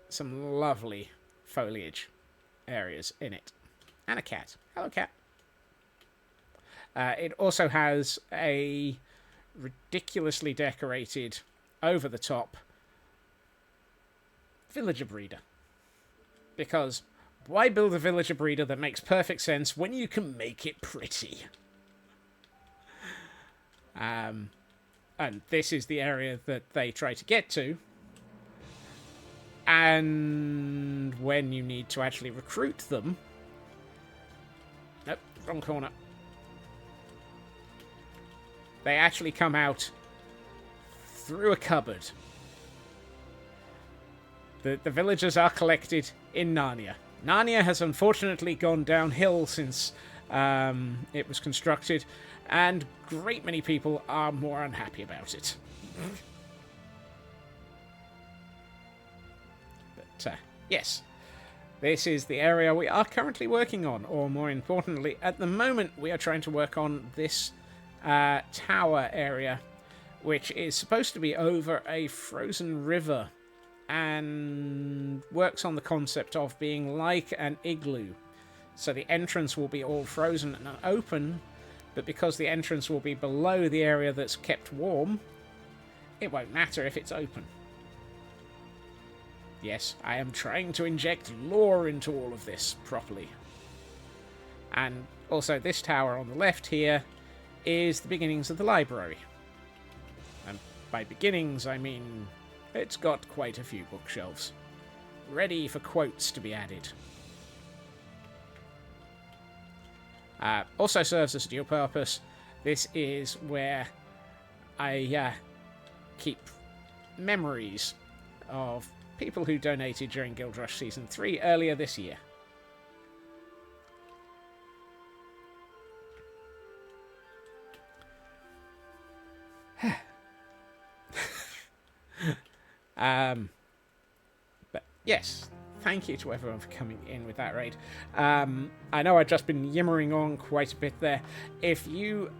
some lovely foliage areas in it. And a cat. Hello, cat. It also has a ridiculously decorated, over-the-top villager breeder. Because why build a villager breeder that makes perfect sense when you can make it pretty? And this is the area that they try to get to. And when you need to actually recruit them... Nope, wrong corner. They actually come out through a cupboard. The villagers are collected in Narnia. Narnia has unfortunately gone downhill since it was constructed, and a great many people are more unhappy about it. But, yes, this is the area we are currently working on, or more importantly, at the moment we are trying to work on this tower area, which is supposed to be over a frozen river, and works on the concept of being like an igloo. So the entrance will be all frozen and open, but because the entrance will be below the area that's kept warm, it won't matter if it's open. Yes, I am trying to inject lore into all of this properly. And also this tower on the left here is the beginnings of the library. by beginnings, I mean it's got quite a few bookshelves, ready for quotes to be added. Also serves as a dual purpose. This is where I keep memories of people who donated during Guild Rush Season 3 earlier this year. But yes, thank you to everyone for coming in with that raid. I know I've just been yimmering on quite a bit there. If you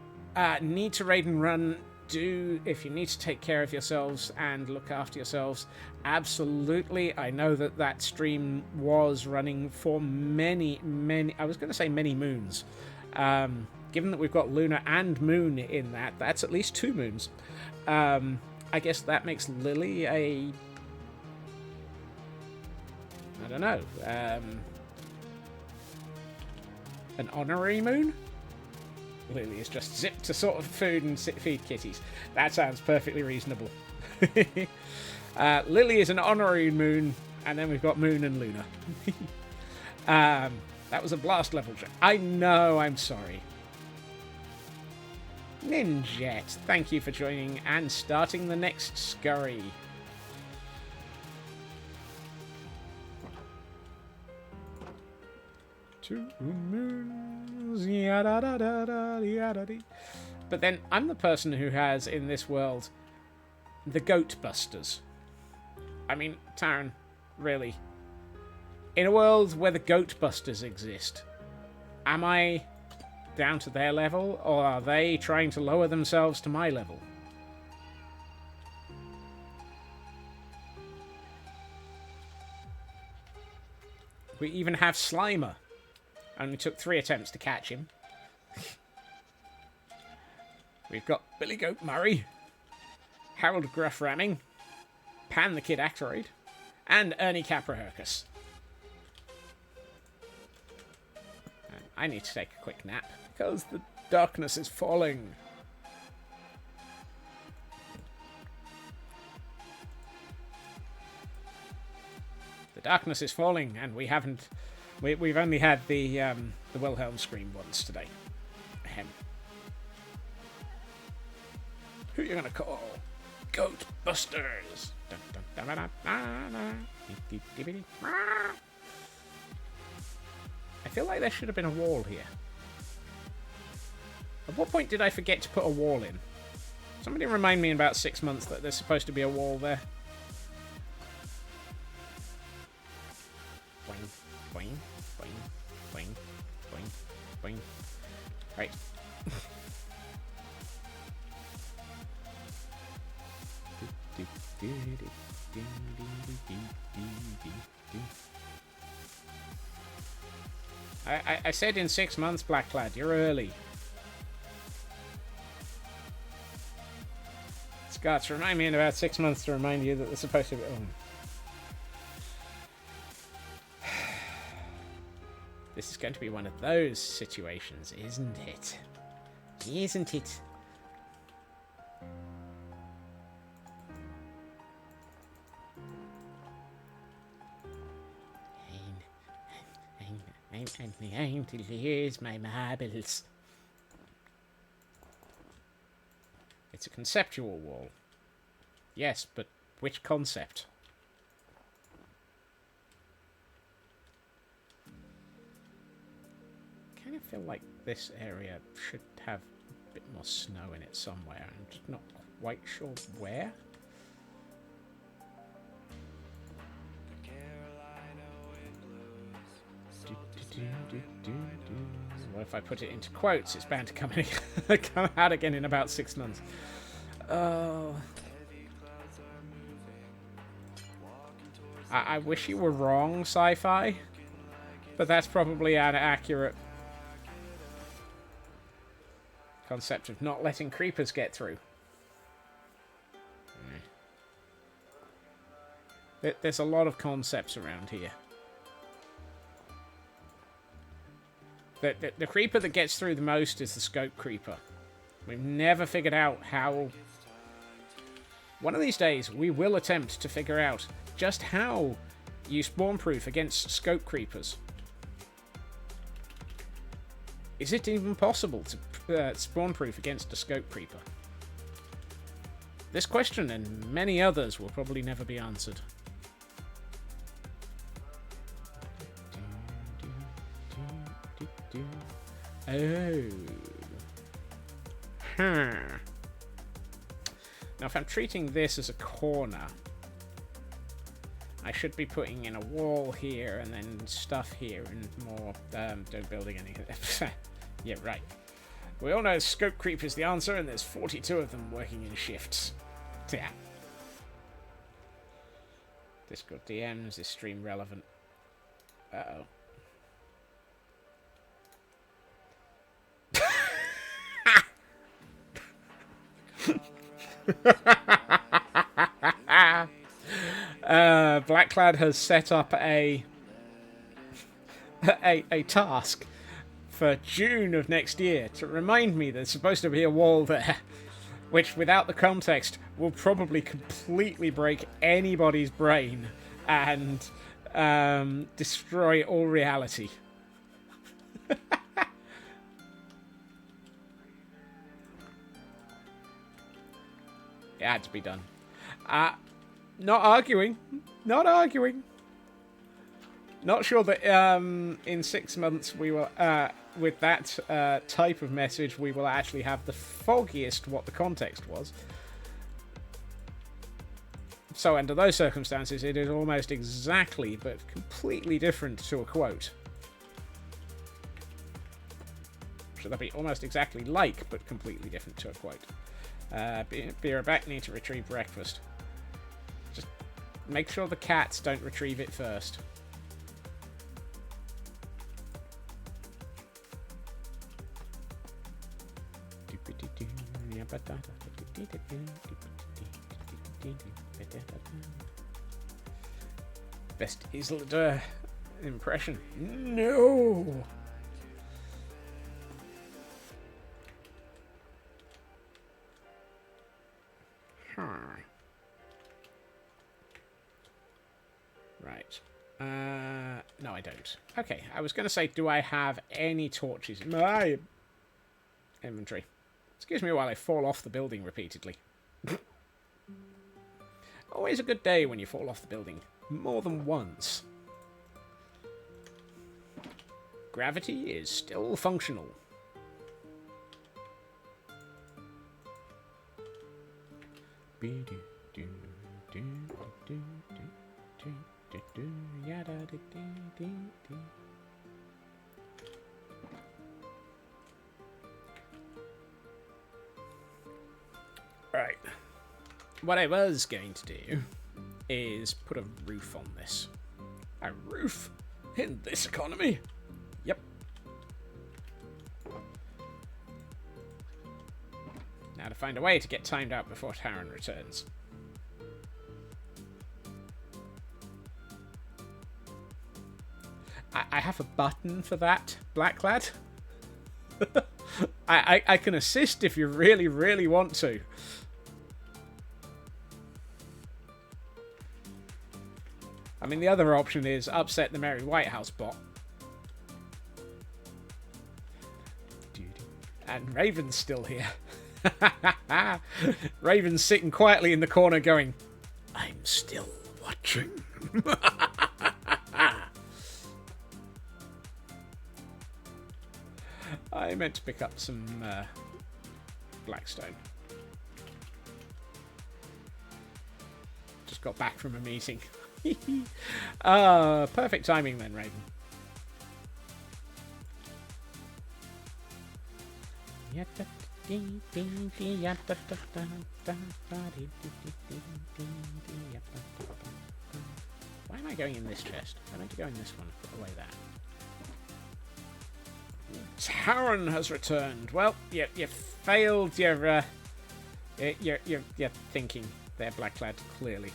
need to raid and run, if you need to take care of yourselves and look after yourselves, absolutely. I know that stream was running for many, I was going to say many moons. Given that we've got Lunar and Moon in that's at least 2 moons. I guess that makes Lily a... I don't know. An honorary moon? Lily is just zipped to sort of food and feed kitties. That sounds perfectly reasonable. Lily is an honorary moon, and then we've got Moon and Luna. That was a blast level joke. I know, I'm sorry. Ninjet, thank you for joining and starting the next scurry. Two moons, yada da da da yada dee. But then I'm the person who has in this world the goat busters. I mean, Taryn, really. In a world where the goat busters exist, am I down to their level, or are they trying to lower themselves to my level? We even have Slimer. Only took 3 attempts to catch him. We've got Billy Goat Murray, Harold Gruff Ramming, Pan the Kid Actoroid, and Ernie Caprahercus. I need to take a quick nap because the darkness is falling. The darkness is falling, and we haven't. We've only had the Wilhelm scream once today. Ahem. Who are you gonna call? Goat Busters. I feel like there should have been a wall here. At what point did I forget to put a wall in? Somebody remind me in about 6 months that there's supposed to be a wall there. Boing, boing, boing, boing, boing, boing. Right. I said in 6 months, Blacklad, you're early. Scots, remind me in about 6 months to remind you that they're supposed to be... Oh. This is going to be one of those situations, isn't it? Isn't it? I'm going to lose my marbles. It's a conceptual wall. Yes, but which concept? I kind of feel like this area should have a bit more snow in it somewhere. I'm just not quite sure where. What if I put it into quotes? It's bound to come out again in about 6 months. Oh. I wish you were wrong, sci-fi. But that's probably an accurate concept of not letting creepers get through. There's a lot of concepts around here. The creeper that gets through the most is the scope creeper. We've never figured out how One of these days, we will attempt to figure out just how you spawn-proof against scope creepers. Is it even possible to spawn-proof against a scope creeper? This question and many others will probably never be answered. Oh. Now, if I'm treating this as a corner, I should be putting in a wall here and then stuff here and more. Don't building anything. Yeah, right. We all know scope creep is the answer, and there's 42 of them working in shifts. Yeah. Discord DMs, is stream relevant? Uh-oh. Blackclad has set up a task for June of next year to remind me there's supposed to be a wall there, which without the context will probably completely break anybody's brain and destroy all reality. It had to be done. Not arguing. Not arguing. Not sure that in 6 months we will, with that type of message, we will actually have the foggiest what the context was. So under those circumstances, it is almost exactly, but completely different to a quote. Should that be almost exactly like, but completely different to a quote? Be right back, need to retrieve breakfast. Just make sure the cats don't retrieve it first. Best Isildur impression. No! Right. No, I don't. Okay, I was going to say, do I have any torches in my inventory? Excuse me while I fall off the building repeatedly. Always a good day when you fall off the building. More than once. Gravity is still functional. Right. What I was going to do is put a roof on this. A roof? In this economy? Yep. Now to find a way to get timed out before Taran returns. I have a button for that, Blacklad. I can assist if you really, really want to. I mean, the other option is upset the Mary Whitehouse bot. And Raven's still here. Raven's sitting quietly in the corner going, I'm still watching. I meant to pick up some blackstone. Just got back from a meeting. Perfect timing then, Raven. Why am I going in this chest? I meant to go in this one. Put away that. Taran has returned. Well, you failed your thinking there, Blacklad, clearly.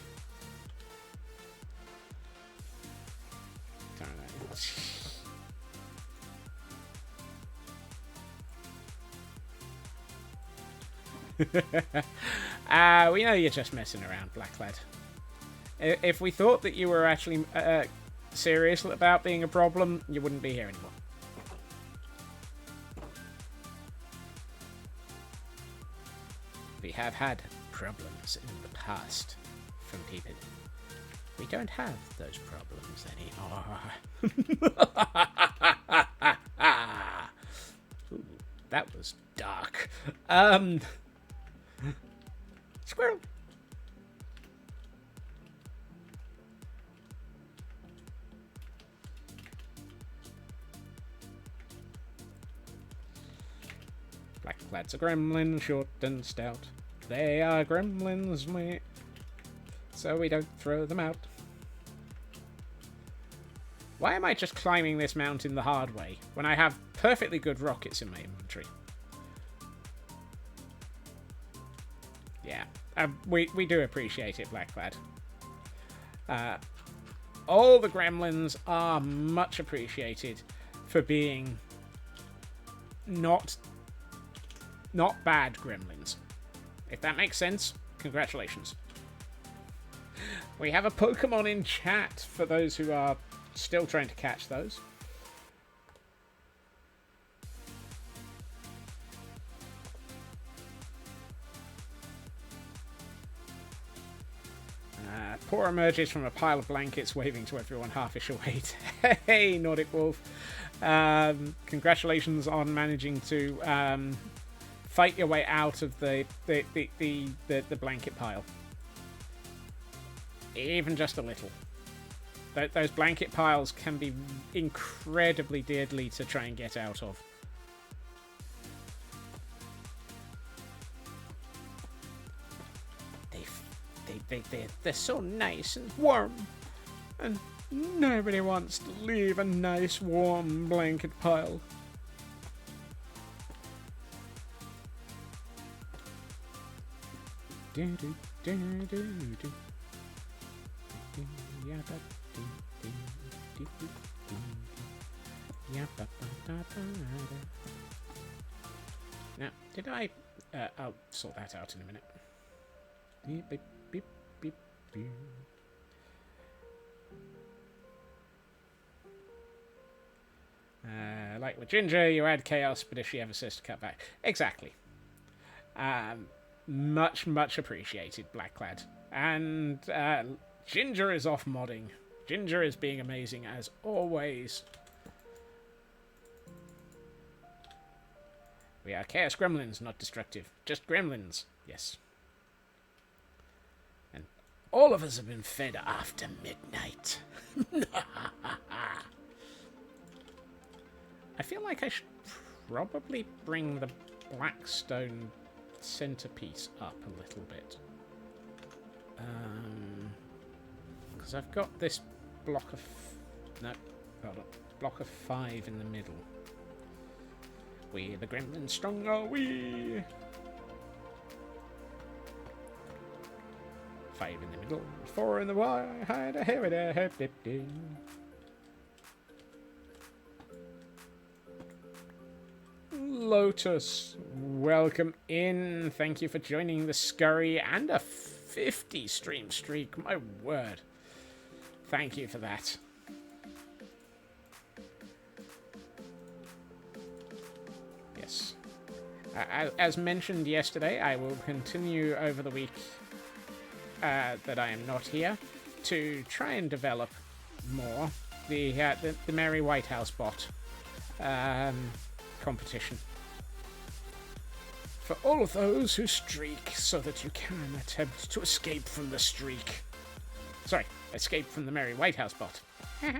We know you're just messing around, Blacklad. If we thought that you were actually serious about being a problem, you wouldn't be here anymore. We have had problems in the past from people. We don't have those problems anymore. Ooh, that was dark. Squirrel. Blackclad's a gremlin, short and stout. They are gremlins, mate. So we don't throw them out. Why am I just climbing this mountain the hard way when I have perfectly good rockets in my inventory? Yeah, we do appreciate it, Blacklad. All the gremlins are much appreciated for being not bad gremlins. If that makes sense, congratulations. We have a Pokemon in chat for those who are still trying to catch those. Poor emerges from a pile of blankets, waving to everyone half-ish awake. Hey, Nordic Wolf. Congratulations on managing to fight your way out of the blanket pile. Even just a little. Those blanket piles can be incredibly deadly to try and get out of. They're so nice and warm. And nobody wants to leave a nice warm blanket pile. Now, did I... I'll sort that out in a minute. Beep, beep, beep, beep, beep. Like with Ginger, you add chaos, but if she ever says to cut back... Exactly. Much, much appreciated, Blacklad. And Ginger is off modding. Ginger is being amazing as always. We are Chaos Gremlins, not destructive. Just gremlins. Yes. And all of us have been fed after midnight. I feel like I should probably bring the Blackstone centerpiece up a little bit. Because I've got this block of... No, hold on. Block of 5 in the middle. We the gremlins strong are we? 5 in the middle, 4 in the wide, hide a here there, hip dip ding. Lotus, welcome in. Thank you for joining the scurry and a 50 stream streak. My word. Thank you for that. Yes. As mentioned yesterday, I will continue over the week that I am not here to try and develop more the Merry White House bot competition. For all of those who streak so that you can attempt to escape from the streak. Sorry, escape from the Merry White House bot. You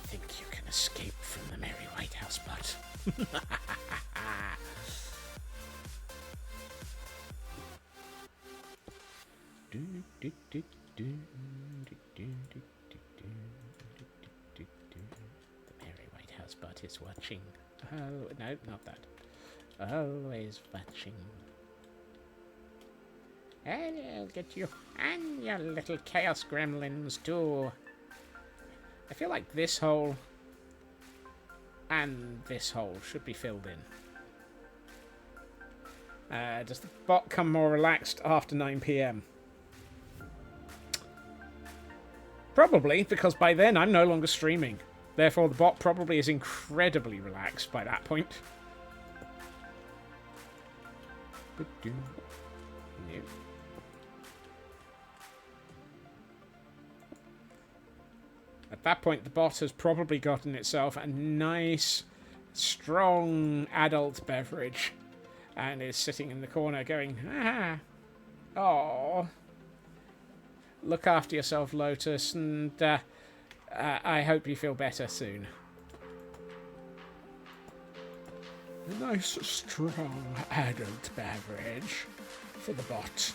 think you can escape from the Merry White House bot? The Merry White House bot is watching. Oh, no, not that. Always watching. And I'll get you and your little chaos gremlins too. I feel like this hole And this hole should be filled in. Does the bot come more relaxed after 9 PM? Probably, because by then I'm no longer streaming. Therefore, the bot probably is incredibly relaxed by that point. No. At that point, the bot has probably gotten itself a nice, strong adult beverage and is sitting in the corner going, oh, look after yourself, Lotus, and I hope you feel better soon. A nice, strong adult beverage for the bot.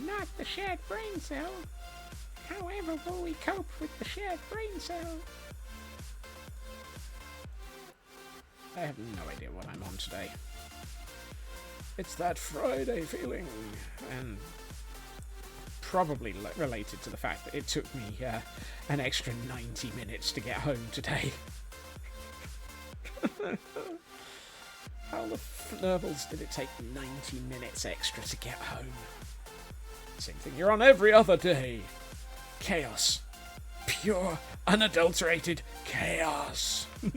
Not the shared brain cell. However will we cope with the shared brain cell? I have no idea what I'm on today. It's that Friday feeling, and probably related to the fact that it took me an extra 90 minutes to get home today. How the flurbles did it take 90 minutes extra to get home? Same thing you're on every other day. Chaos. Pure, unadulterated chaos. I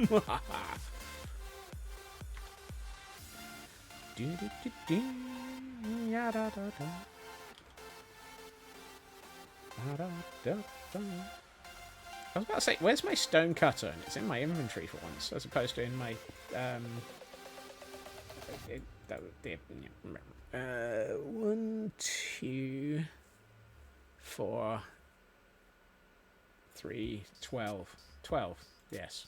was about to say, where's my stone cutter? And it's in my inventory for once, as opposed to in my 1, 2, 4, 3, 12. 12, yes.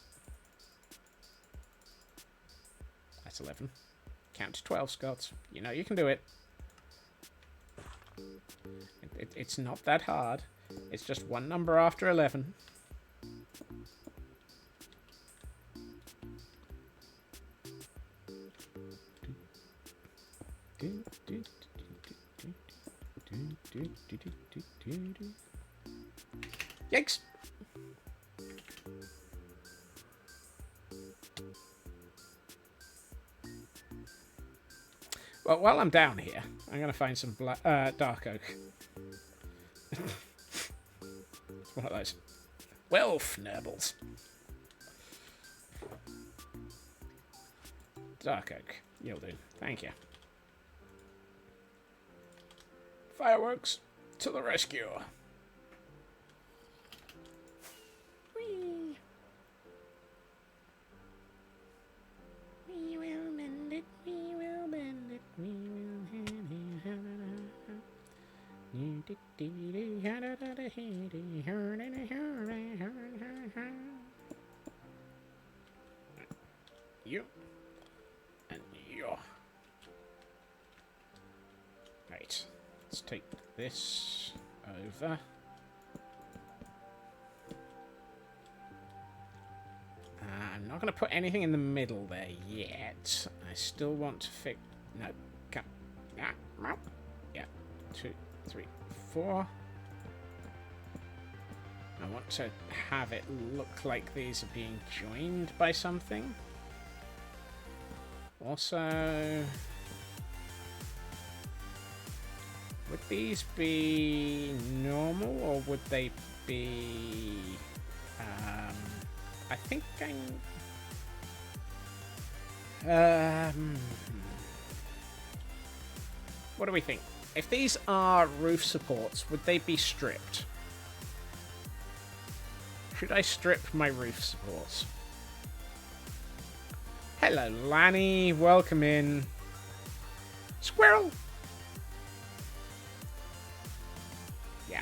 That's 11. Count to 12, Scots. You know you can do it. It's not that hard. It's just one number after 11. Yikes! Well, while I'm down here, I'm going to find some dark oak. It's one of those. Well, Fnurbles. Dark oak. You'll do. Thank you. Fireworks to the rescue. Whee. We will mend it. We will bend it. We will. You and you. Right, let's take this over. I'm not going to put anything in the middle there yet. I still want to fix. No, come. Yeah, 2, 3, 4. I want to have it look like these are being joined by something. Also, would these be normal or would they be... I think what do we think? If these are roof supports, would they be stripped? Should I strip my roof supports? Hello, Lanny. Welcome in. Squirrel! Yeah.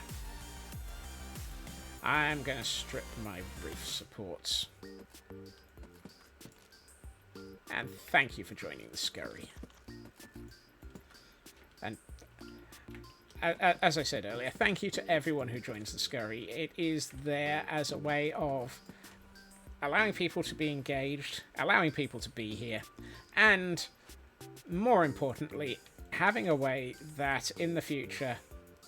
I'm going to strip my roof supports. And thank you for joining the scurry. And as I said earlier, thank you to everyone who joins the scurry. It is there as a way of allowing people to be engaged, allowing people to be here, and more importantly, having a way that in the future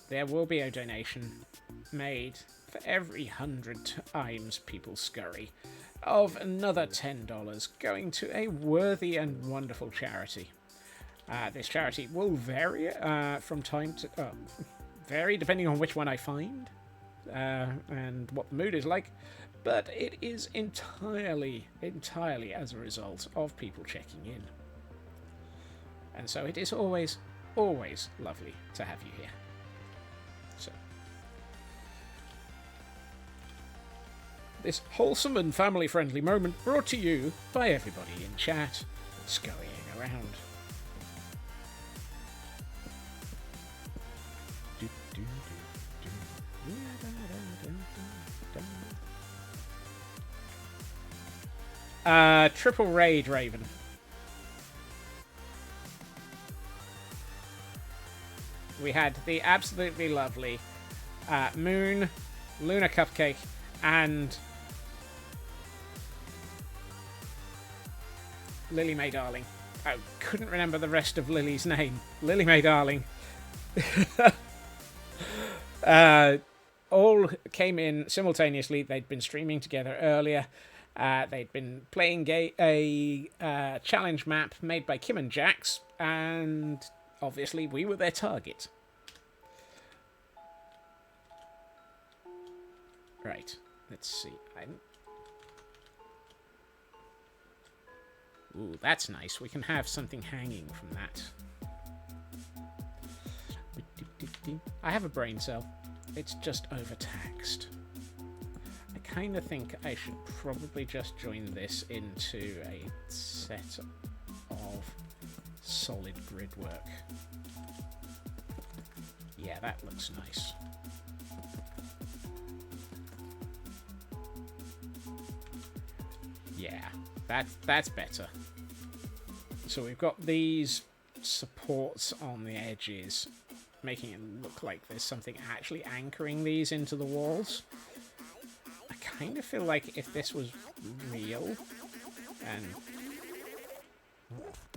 there will be a donation made for every 100 times people scurry of another $10 going to a worthy and wonderful charity. This charity will vary from time to vary depending on which one I find and what the mood is like, but it is entirely as a result of people checking in. And so it is always lovely to have you here. So, this wholesome and family-friendly moment brought to you by everybody in chat, scurrying around. Triple raid, Raven. We had the absolutely lovely Moon, Luna Cupcake, and Lily Mae Darling. I couldn't remember the rest of Lily's name. Lily Mae Darling. All came in simultaneously. They'd been streaming together earlier. They'd been playing a challenge map made by Kim and Jax, and obviously we were their target. Right, let's see. Ooh, that's nice. We can have something hanging from that. I have a brain cell. It's just overtaxed. I kind of think I should probably just join this into a set of solid grid work. Yeah, that looks nice. Yeah, that's better. So we've got these supports on the edges, making it look like there's something actually anchoring these into the walls. I kind of feel like if this was real, and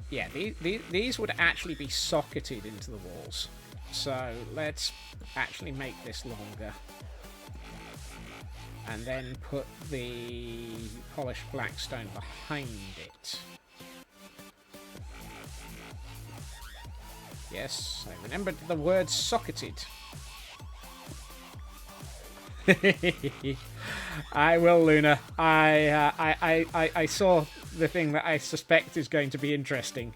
yeah, these would actually be socketed into the walls. So let's actually make this longer. And then put the polished black stone behind it. Yes, I remembered the word socketed. I will, Luna. I saw the thing that I suspect is going to be interesting.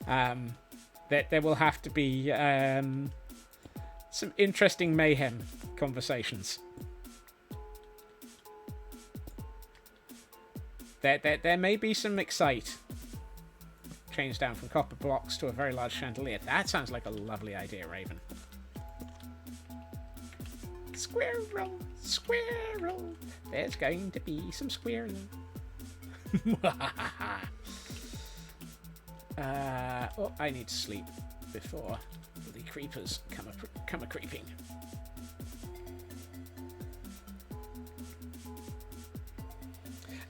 That there will have to be some interesting mayhem conversations. There may be some excite. Change down from copper blocks to a very large chandelier. That sounds like a lovely idea, Raven. Squirrel, squirrel. There's going to be some squirrel. Oh, I need to sleep before the creepers come a creeping.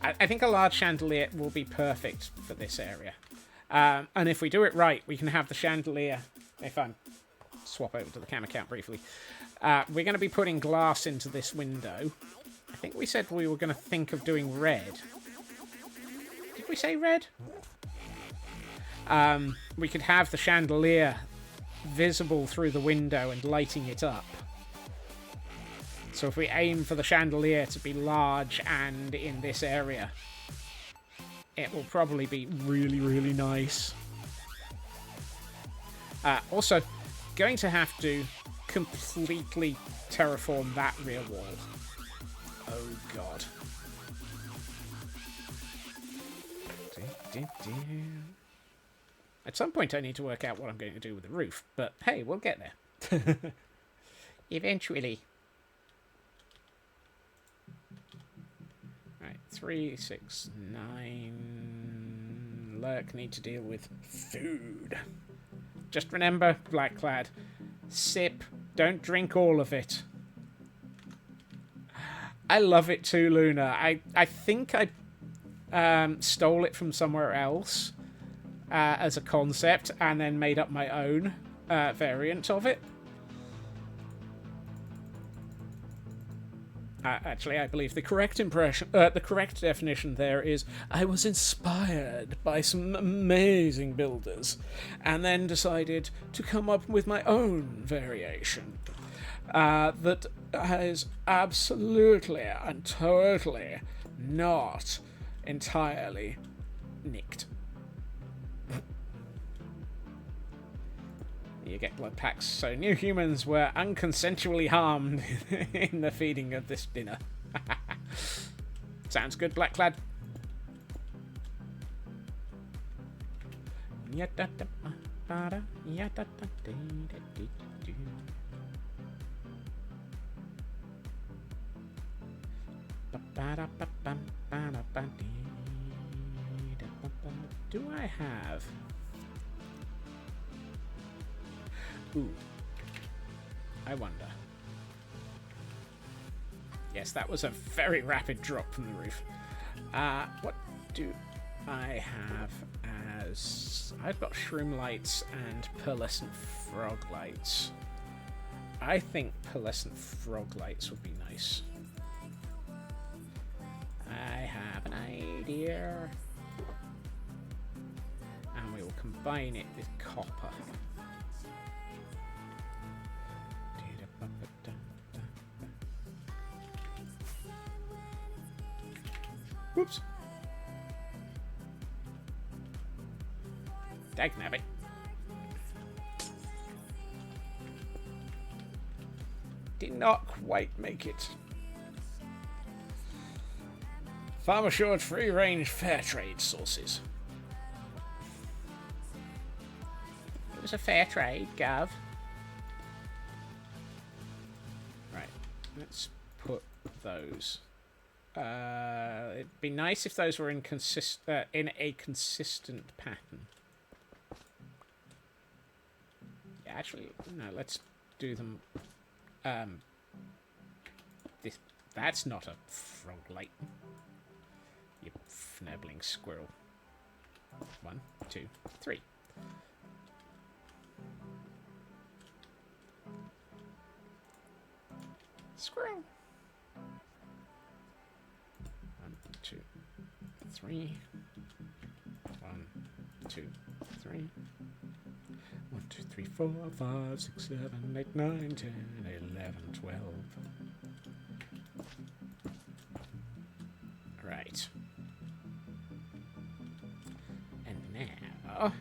I think a large chandelier will be perfect for this area. And if we do it right, we can have the chandelier... If I swap over to the camera count briefly. We're going to be putting glass into this window. I think we said we were going to think of doing red. Did we say red? We could have the chandelier visible through the window and lighting it up. So if we aim for the chandelier to be large and in this area, it will probably be really, really nice. Also, going to have to completely terraform that rear wall. Oh, God. At some point, I need to work out what I'm going to do with the roof, but hey, we'll get there. Eventually. Right, 3, 6, 9. Lurk need to deal with food. Just remember, Blackclad, sip, don't drink all of it. I love it too, Luna. I think I stole it from somewhere else. as a concept, and then made up my own variant of it. Actually, I believe the correct definition there is I was inspired by some amazing builders, and then decided to come up with my own variation that is absolutely and totally not entirely nicked. You get blood packs, so new humans were unconsensually harmed in the feeding of this dinner. Sounds good, Blacklad. Do I have... Ooh. I wonder. Yes, that was a very rapid drop from the roof. What do I have as... I've got shroom lights and pearlescent frog lights. I think pearlescent frog lights would be nice. I have an idea. And we will combine it with copper. Whoops. Dagnabbit. Did not quite make it. Farm assured free range fair trade sources. It was a fair trade, Gav. Right, let's put those. It'd be nice if those were in a consistent pattern. Yeah, actually, no. Let's do them. That's not a frog light. You fnibbling squirrel. 1, 2, 3. Squirrel. 1, 2, 3. 1, 2, 3. 1, 2, 3, 4, 5, 6, 7, 8, 9, 10, 11, 12. Right. And now a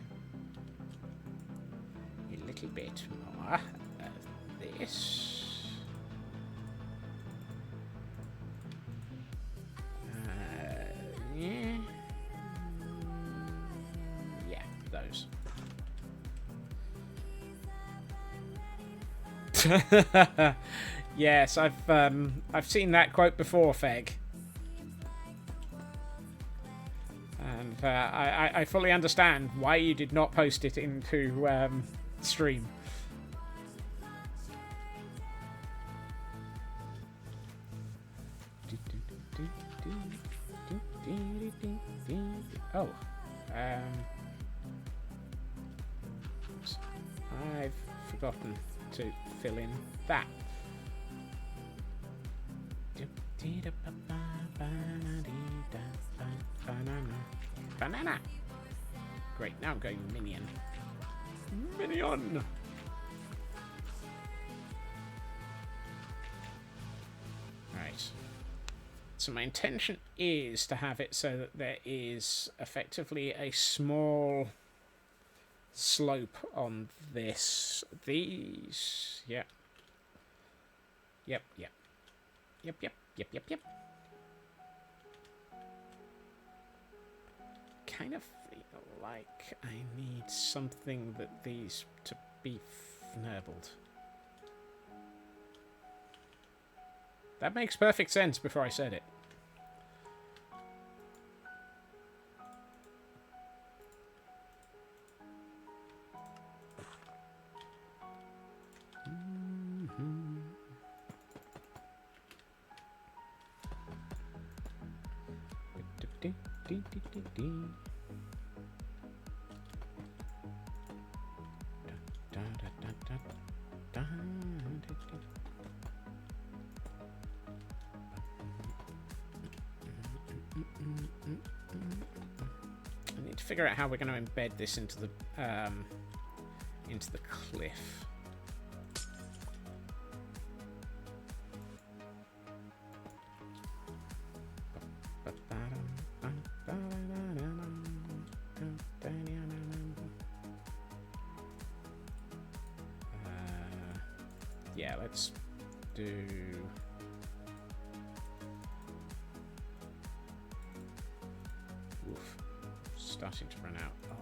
little bit more of this. Yeah. Yeah, those. Yes, I've seen that quote before, Feg. And I fully understand why you did not post it into stream. Oh, oops. I've forgotten to fill in that. Banana. Great, now I'm going minion. Minion! Right. So my intention is to have it so that there is effectively a small slope on this. These. Yep. Yep, yep. Yep, yep, yep, yep, yep. Kind of feel like I need something that these to be fnurbled. That makes perfect sense before I said it. figure out how we're going to embed this into the cliff. Yeah, let's do... Oof. Starting to run out of...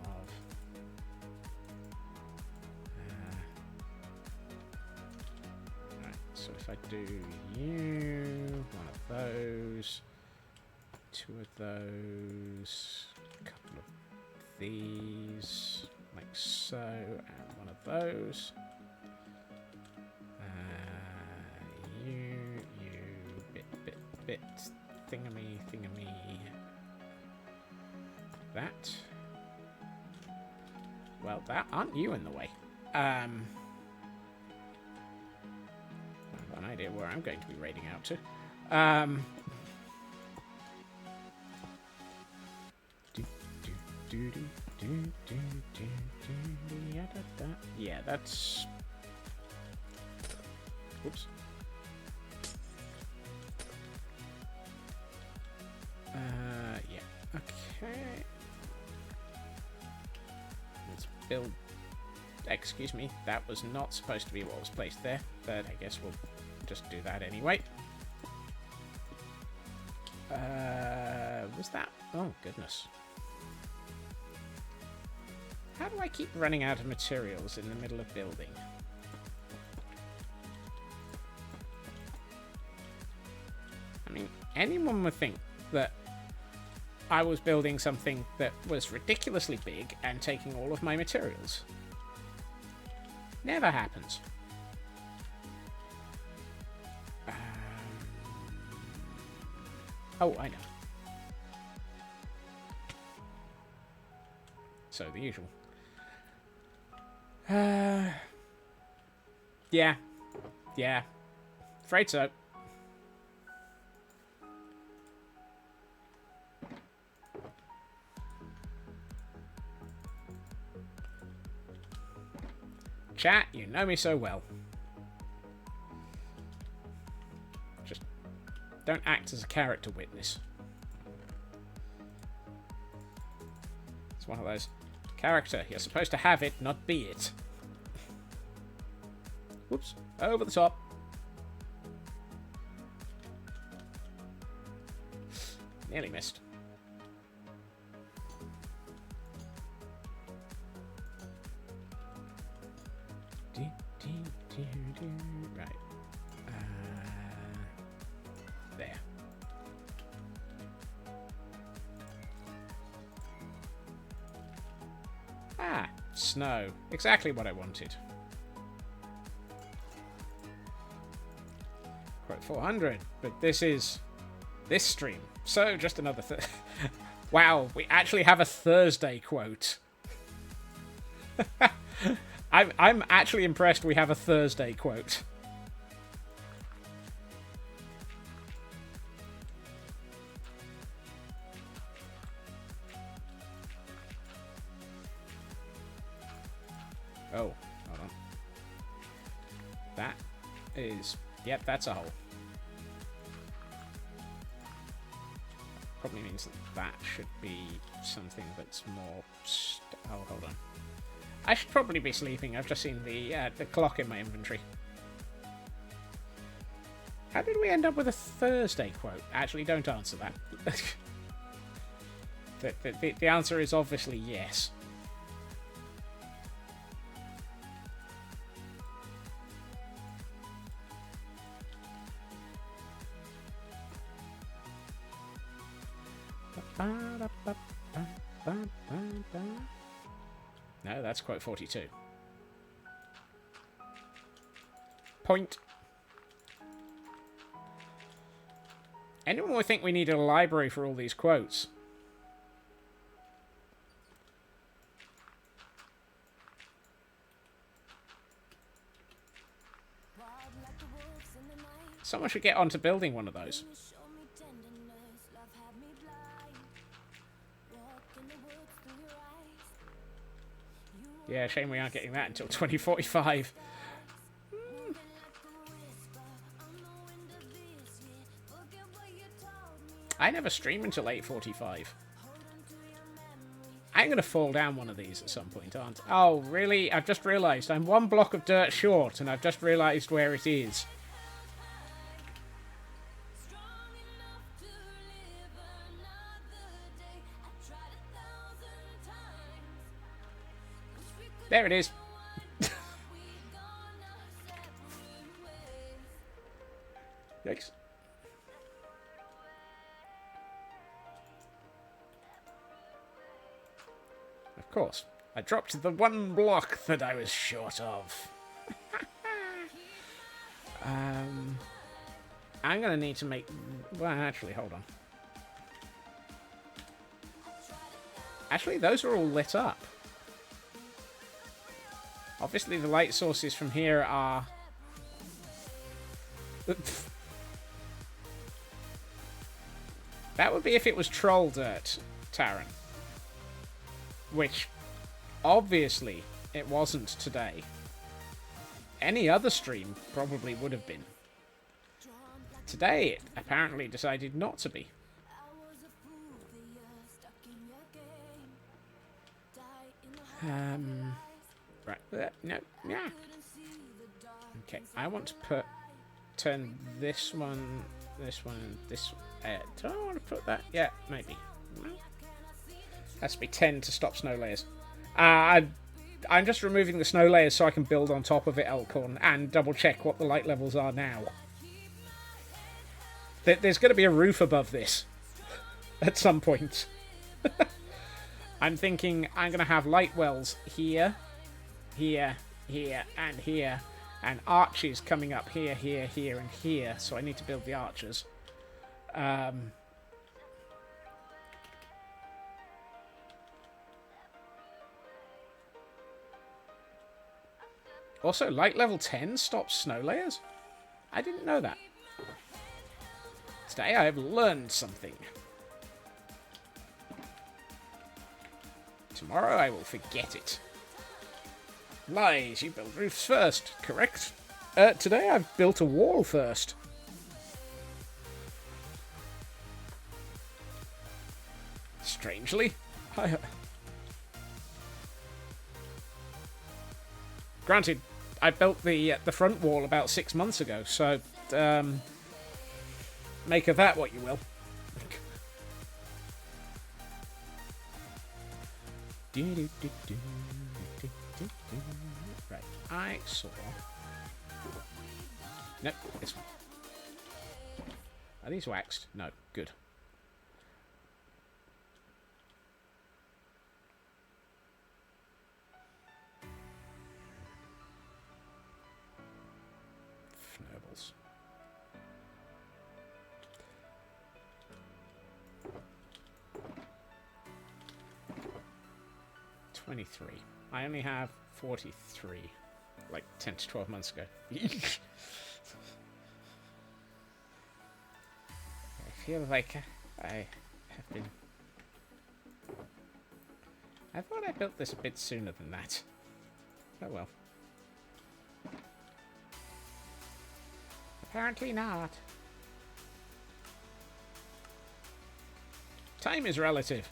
Right, so if I do you, one of those, two of those, a couple of these, like so, and one of those. Bit, thingamy. That. Well, that aren't you in the way. I've got an idea where I'm going to be raiding out to. Yeah, that's... Whoops. Yeah. Okay. Let's build... Excuse me, that was not supposed to be what was placed there, but I guess we'll just do that anyway. Was that... Oh, goodness. How do I keep running out of materials in the middle of building? I mean, anyone would think that I was building something that was ridiculously big and taking all of my materials. Never happens. Oh, I know. So, the usual. Yeah. Yeah. Afraid so. Chat, you know me so well. Just don't act as a character witness. It's one of those. Character, you're supposed to have it, not be it. Whoops, over the top. Nearly missed. Right. There. Ah, snow. Exactly what I wanted. Quote 400, but this is this stream. So, just another Wow, we actually have a Thursday quote. I'm actually impressed we have a Thursday quote. Oh, hold on. That is... Yep, that's a hole. Probably means that that should be something that's more... Oh, hold on. I should probably be sleeping. I've just seen the clock in my inventory. How did we end up with a Thursday quote? Actually, don't answer that. The answer is obviously yes. No, that's quote 42. Point. Anyone would think we need a library for all these quotes. Someone should get onto building one of those. Yeah, shame we aren't getting that until 2045. I never stream until 8:45. I'm going to fall down one of these at some point, aren't I? Oh, really? I've just realised I'm one block of dirt short, and I've just realised where it is. There it is. Yikes. Of course, I dropped the one block that I was short of. I'm going to need to make... Well, actually, hold on. Actually, those are all lit up. Obviously, the light sources from here are... That would be if it was troll dirt, Taran. Which, obviously, it wasn't today. Any other stream probably would have been. Today, it apparently decided not to be. Right. No. Yeah. Okay, I want to turn this one, and this... do I want to put that? Yeah, maybe. No. Has to be 10 to stop snow layers. I'm just removing the snow layers so I can build on top of it, Elkhorn, and double check what the light levels are now. There's going to be a roof above this at some point. I'm thinking I'm going to have light wells here, here, here, and here, and arches coming up here, here, here, and here, so I need to build the arches. Also, light level 10 stops snow layers? I didn't know that. Today I have learned something. Tomorrow I will forget it. Lies, you build roofs first, correct? Today I've built a wall first. Strangely, Granted, I built the front wall about 6 months ago, so make of that what you will. Right, I saw... Nope, this one. Are these waxed? No, good. Fnurbles. 23. I only have 43, like 10 to 12 months ago. I feel like I have been... I thought I built this a bit sooner than that. Oh well. Apparently not. Time is relative.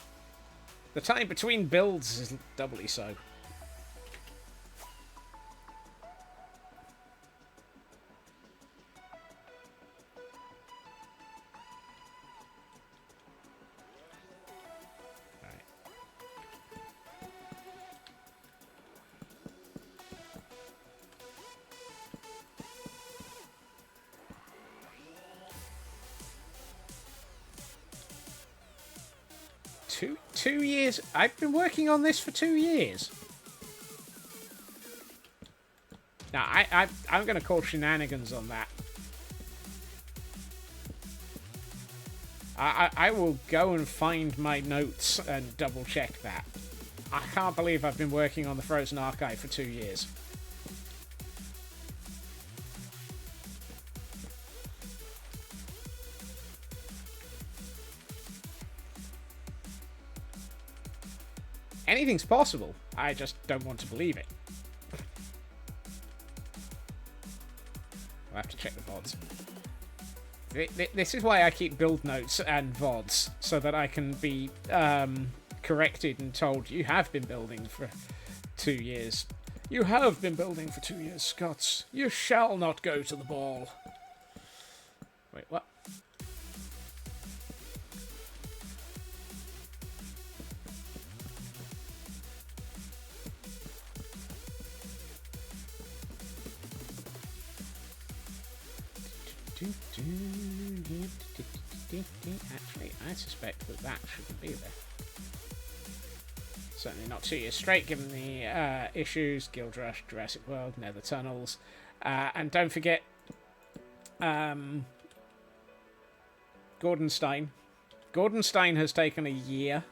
The time between builds is doubly so. Alright. Two years? I've been working on this for 2 years. Now, I'm going to call shenanigans on that. I will go and find my notes and double check that. I can't believe I've been working on the Frozen Archive for 2 years. Anything's possible. I just don't want to believe it. I'll have to check the VODs. This is why I keep build notes and VODs, so that I can be corrected and told, you have been building for 2 years. You have been building for 2 years, Scots. You shall not go to the ball. Wait, what? Actually, I suspect that shouldn't be there. Certainly not 2 years straight, given the issues, Guild Rush, Jurassic World, Nether Tunnels. And don't forget Gordonstein. Gordonstein has taken a year.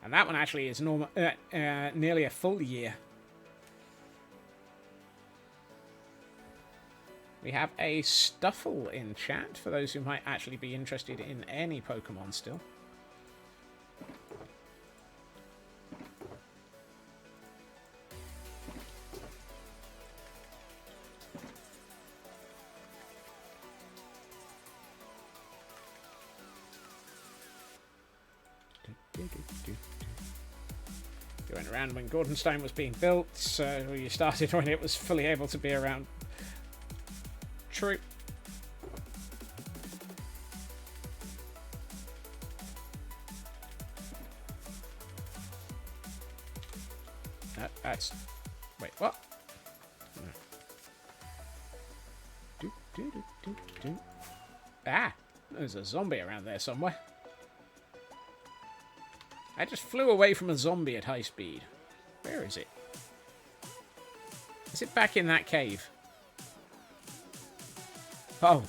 And that one actually is nearly a full year. We have a Stuffle in chat, for those who might actually be interested in any Pokemon still. You went around when Gordonstein was being built, so you started when it was fully able to be around. True. That's... Wait, what? No. Ah! There's a zombie around there somewhere. I just flew away from a zombie at high speed. Where is it? Is it back in that cave? Oh.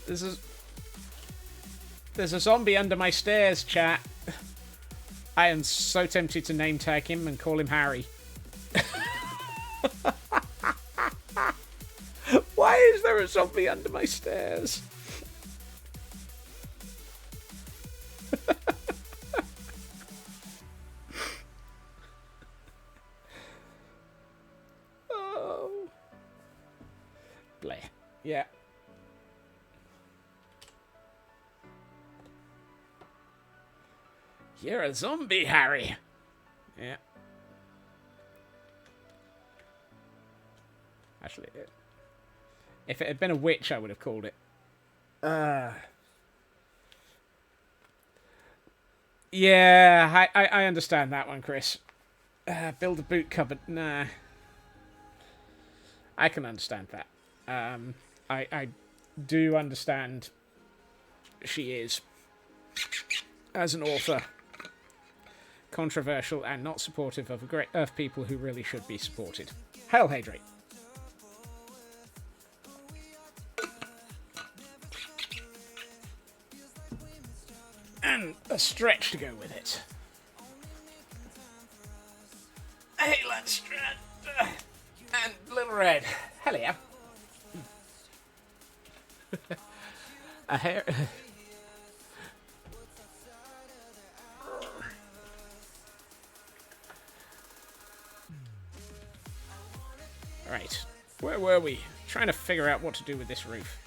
There's a zombie under my stairs, chat. I am so tempted to name tag him and call him Harry. Why is there a zombie under my stairs? Oh. Bleh. Yeah. You're a zombie, Harry. Yeah. Actually, if it had been a witch, I would have called it. Yeah, I understand that one, Chris. Build a boot cupboard. Nah. I can understand that. I do understand she is, as an author, controversial and not supportive of people who really should be supported. Hail Hydrate. And a stretch to go with it. Hey, let's stretch. And Little Red. Hell yeah. A hair. Right. Where were we? Trying to figure out what to do with this roof.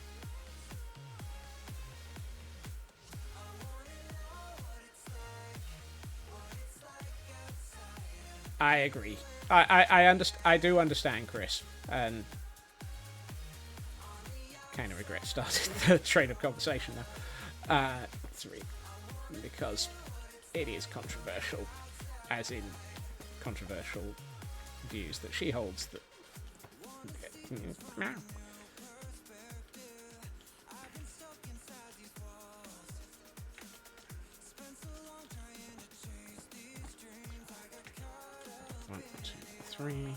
I agree. I do understand, Chris, and kind of regret starting the train of conversation now. 3, because it is controversial, as in controversial views that she holds. That. One, two, three.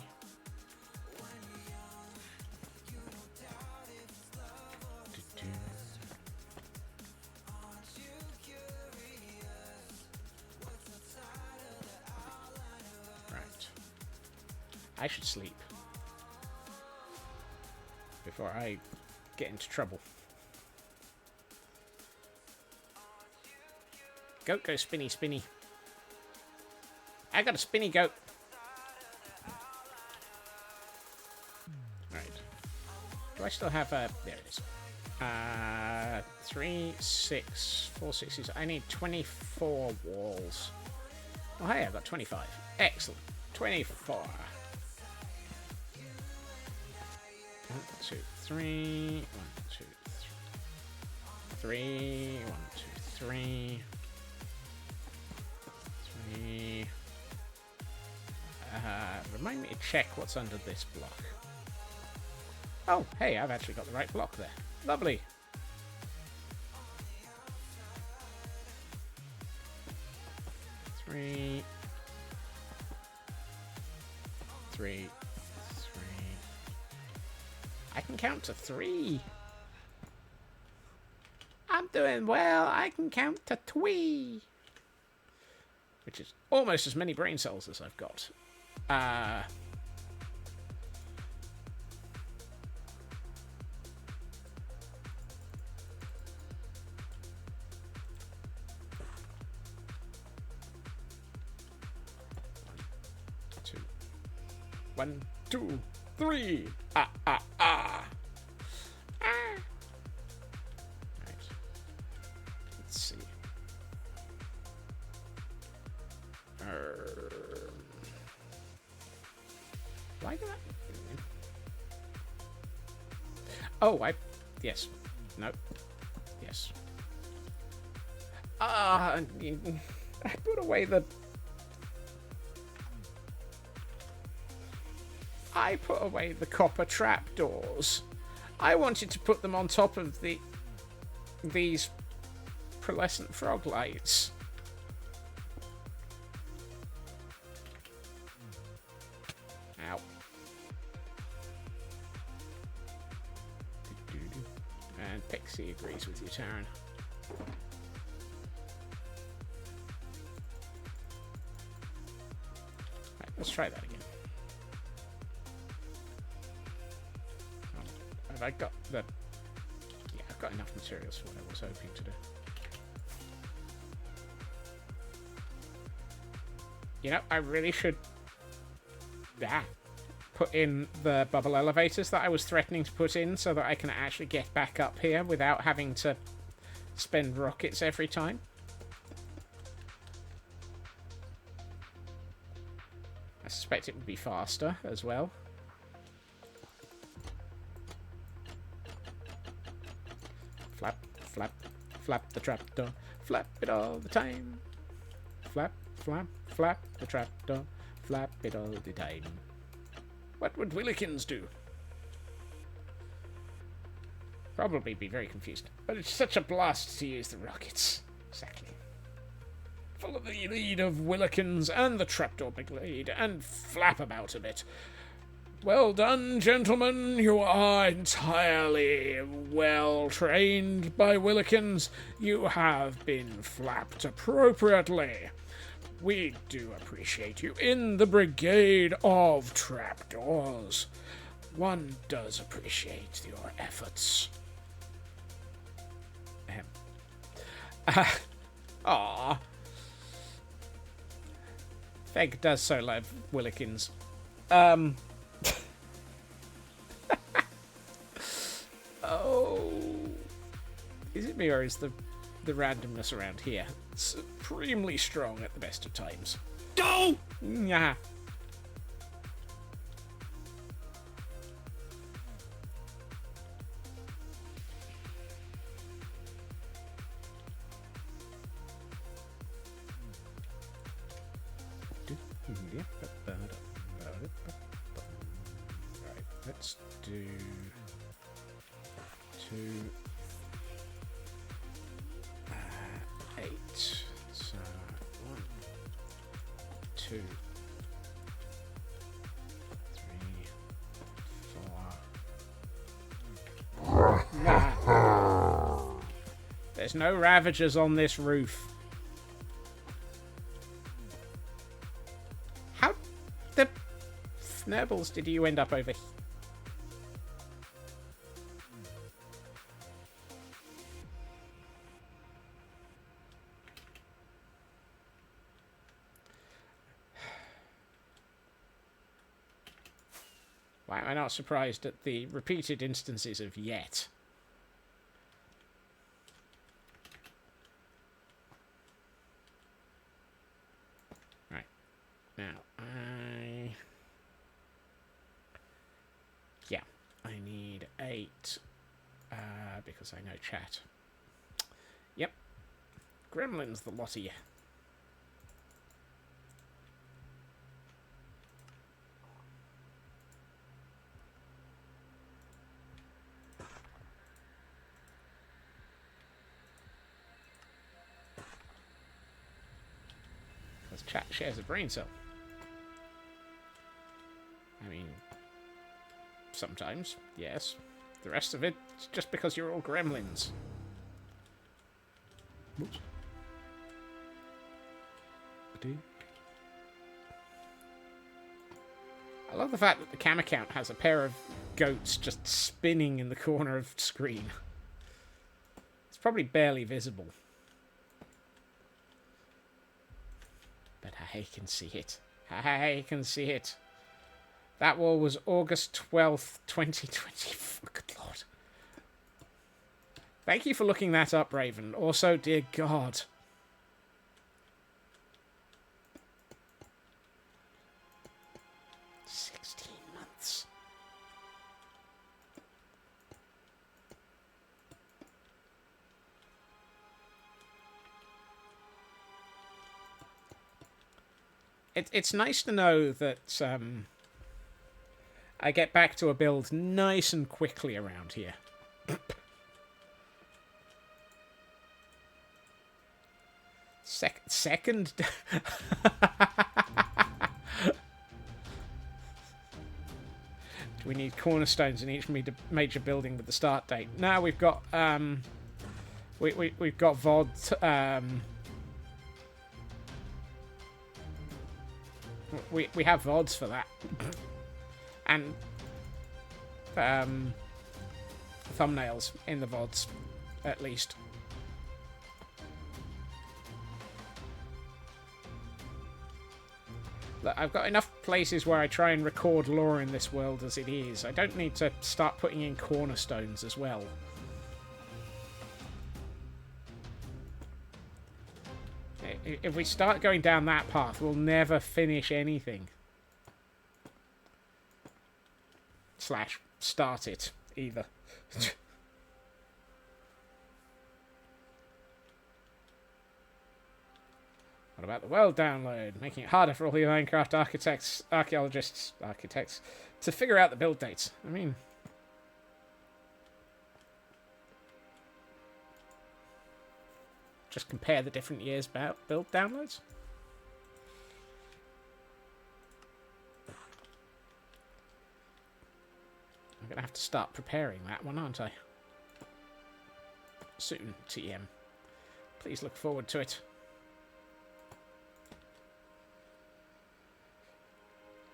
Right. I should sleep before I get into trouble. Goat, go spinny, spinny. I got a spinny goat. Right. Do I still have a... There it is. 3, 6, 4 sixes. I need 24 walls. Oh, hey, I've got 25. Excellent. 24. 1, 2, 3. 1, 2, 3. 1, 2, 3. 3. Remind me to check what's under this block. Oh, hey, I've actually got the right block there. Lovely. Three. I can count to 3. I'm doing well. I can count to 3. Which is almost as many brain cells as I've got. 1, 2, 3. Ah. Right. Let's see. Why did I? Oh, yes. Nope. Yes. I put away the. I put away the copper trapdoors. I wanted to put them on top of these pearlescent frog lights. Ow. And Pixie agrees with you, Taryn. Right, let's try that again. Have I got the... Yeah, I've got enough materials for what I was hoping to do. You know, I really should... put in the bubble elevators that I was threatening to put in so that I can actually get back up here without having to spend rockets every time. I suspect it would be faster as well. Flap, flap, flap the trapdoor. Flap it all the time. Flap, flap, flap the trapdoor. Flap it all the time. What would Willikins do? Probably be very confused. But it's such a blast to use the rockets. Exactly. Follow the lead of Willikins and the trapdoor blade and flap about a bit. Well done, gentlemen. You are entirely well trained by Willikins. You have been flapped appropriately. We do appreciate you in the Brigade of Trapdoors. One does appreciate your efforts. Aww. Feg does so love Willikins. Oh. Is it me or is the randomness around here supremely strong at the best of times? Go! Yeah. Right, let's do 2, 8. So 1, 2, 3, 4. Nah. There's no Ravagers on this roof. How the Fnurbles did you end up over here? Why am I not surprised at the repeated instances of yet? Right. Now, yeah, I need 8, because I know chat. Yep. Gremlins, the lot of you. Because chat shares a brain cell. I mean, sometimes, yes. The rest of it, it's just because you're all gremlins. Whoops. I love the fact that the camera count has a pair of goats just spinning in the corner of the screen. It's probably barely visible. But I can see it. I can see it. That wall was August 12th, 2020. Good lord. Thank you for looking that up, Raven. Also, dear God. It's nice to know that I get back to a build nice and quickly around here. Second? Do we need cornerstones in each major building with the start date? No, we've got we've got VOD. We have VODs for that, and thumbnails in the VODs, at least. Look, I've got enough places where I try and record lore in this world as it is. I don't need to start putting in cornerstones as well. If we start going down that path, we'll never finish anything. Slash, start it, either. What about the world download? Making it harder for all the Minecraft archaeologists to figure out the build dates. I mean... just compare the different years' build downloads. I'm going to have to start preparing that one, aren't I? Soon, TM. Please look forward to it.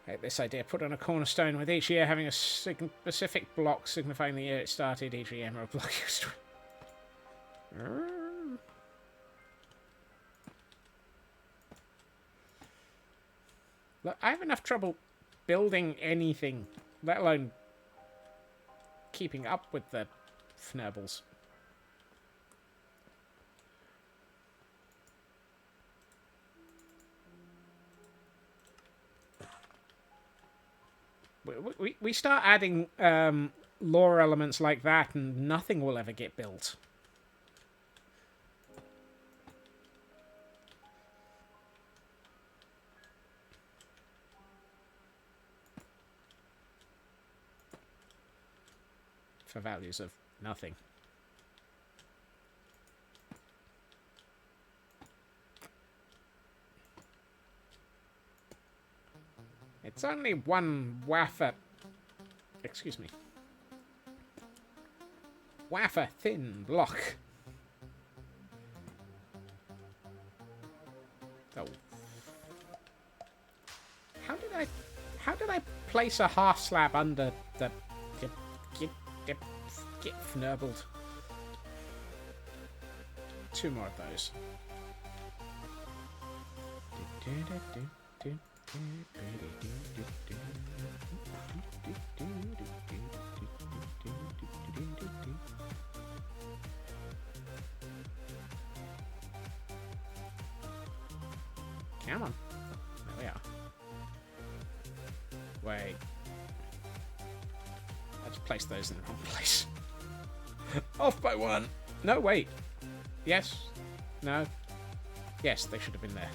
I hate this idea. Put on a cornerstone with each year having a specific block signifying the year it started. Each emerald block used to... Look, I have enough trouble building anything, let alone keeping up with the fnurbles. We start adding lore elements like that and nothing will ever get built. For values of nothing. It's only one wafer... excuse me. Wafer thin block. Oh. How did I place a half slab under the... Get fnurbled. 2 more of those. Come on. There we are. Wait. I just placed those in the wrong place. Off by one. No, wait. Yes. No. Yes, they should have been there.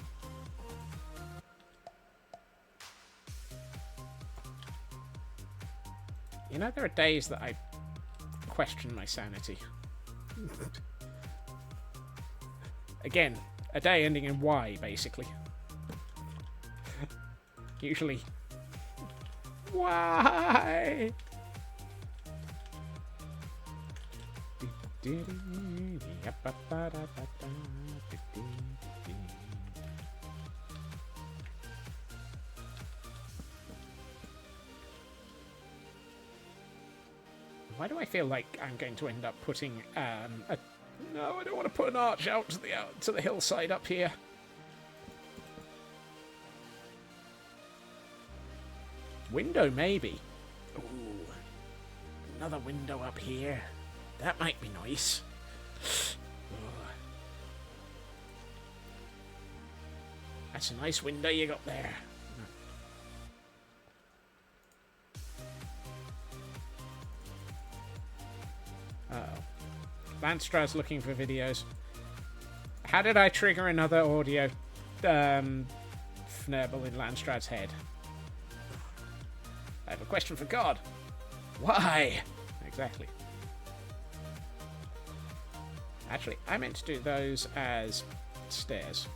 You know, there are days that I question my sanity. Again, a day ending in Y, basically. Usually. Why? Why do I feel like I'm going to end up putting no, I don't want to put an arch out to the hillside up here. Window, maybe. Ooh, another window up here. That might be nice. That's a nice window you got there. Uh-oh. Landstra's looking for videos. How did I trigger another audio fnurble in Landstra's head? I have a question for God. Why? Exactly. Actually, I meant to do those as stairs.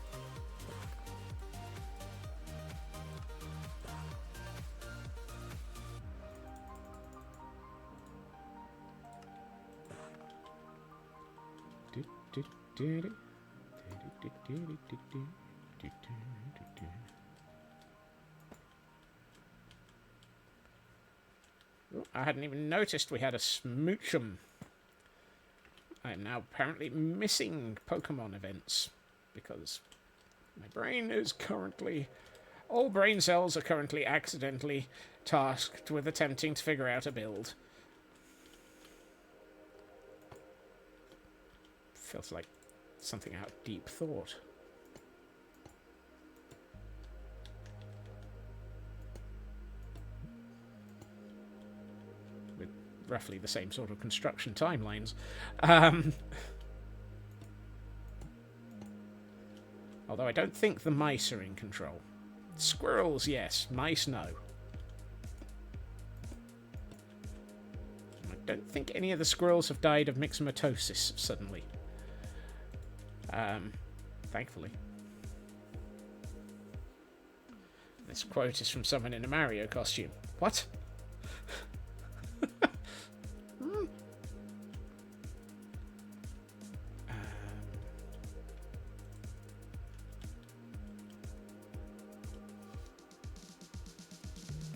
Oh, I hadn't even noticed we had a smoochum. I am now apparently missing Pokemon events because my brain is currently... All brain cells are currently accidentally tasked with attempting to figure out a build. Feels like something out of deep thought. With roughly the same sort of construction timelines. Although I don't think the mice are in control. Squirrels, yes. Mice, no. I don't think any of the squirrels have died of myxomatosis suddenly. Thankfully. This quote is from someone in a Mario costume. What?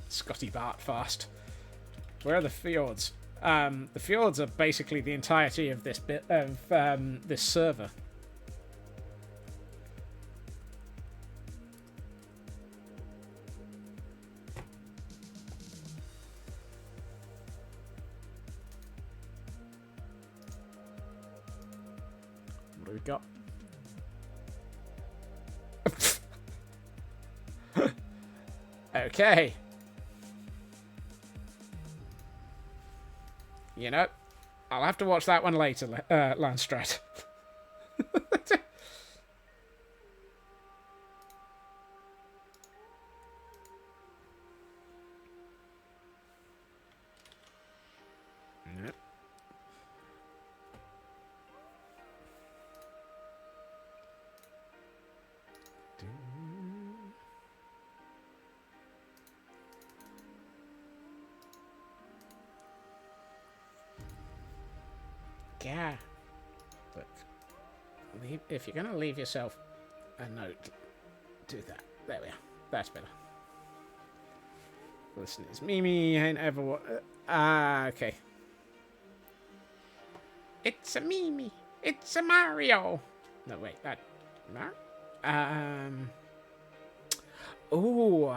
Scotty Bart fast. Where are the fjords? The fjords are basically the entirety of this bit of this server. What do we got? Okay. You know, I'll have to watch that one later, Landstrat. Nope. Yeah. Look, if you're going to leave yourself a note, do that. There we are. That's better. Listen, it's Mimi ain't ever okay. It's a Mimi. It's a Mario. No, wait, that... Ooh, ooh, ooh, ooh,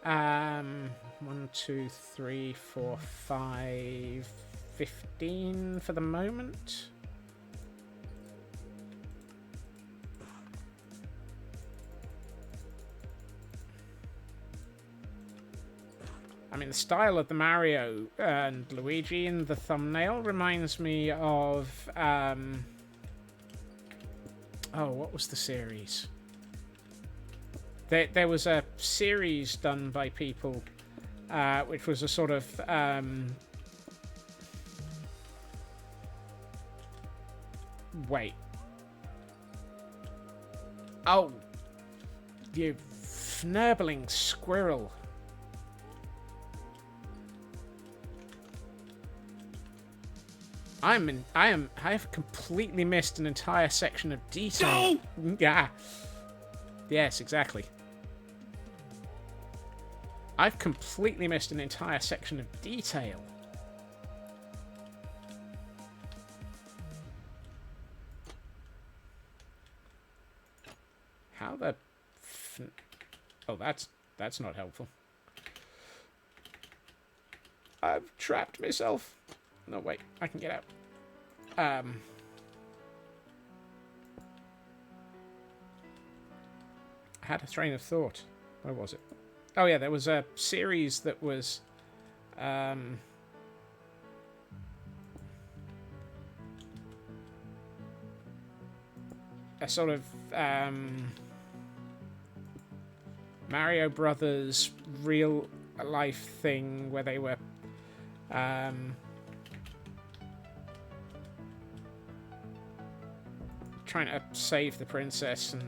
1, 2, 3, 4, 5, 15 for the moment. I mean, the style of the Mario and Luigi in the thumbnail reminds me of, oh, what was the series? There was a series done by people, which was a sort of, wait. Oh, you fnurbling squirrel. I have completely missed an entire section of detail. No! Yeah. Yes, exactly. I've completely missed an entire section of detail. How the... Oh, that's not helpful. I've trapped myself. No, wait. I can get out. I had a train of thought. Where was it? Oh, yeah, there was a series that was... a sort of... Mario Brothers real-life thing where they were... trying to save the princess, and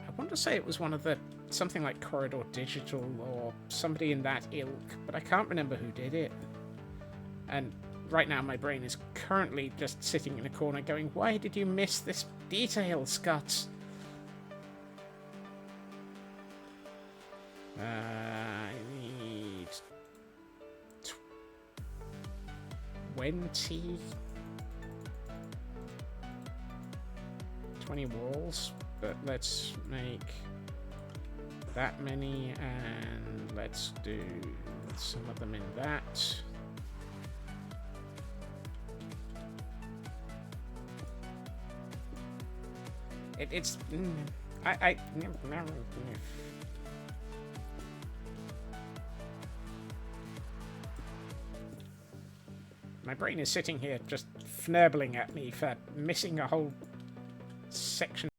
I want to say it was one of the something like Corridor Digital or somebody in that ilk, but I can't remember who did it. And right now my brain is currently just sitting in a corner going, why did you miss this detail, Scott? I need 20 walls, but let's make that many, and let's do some of them in that. It's my brain is sitting here just fnurbling at me for missing a whole section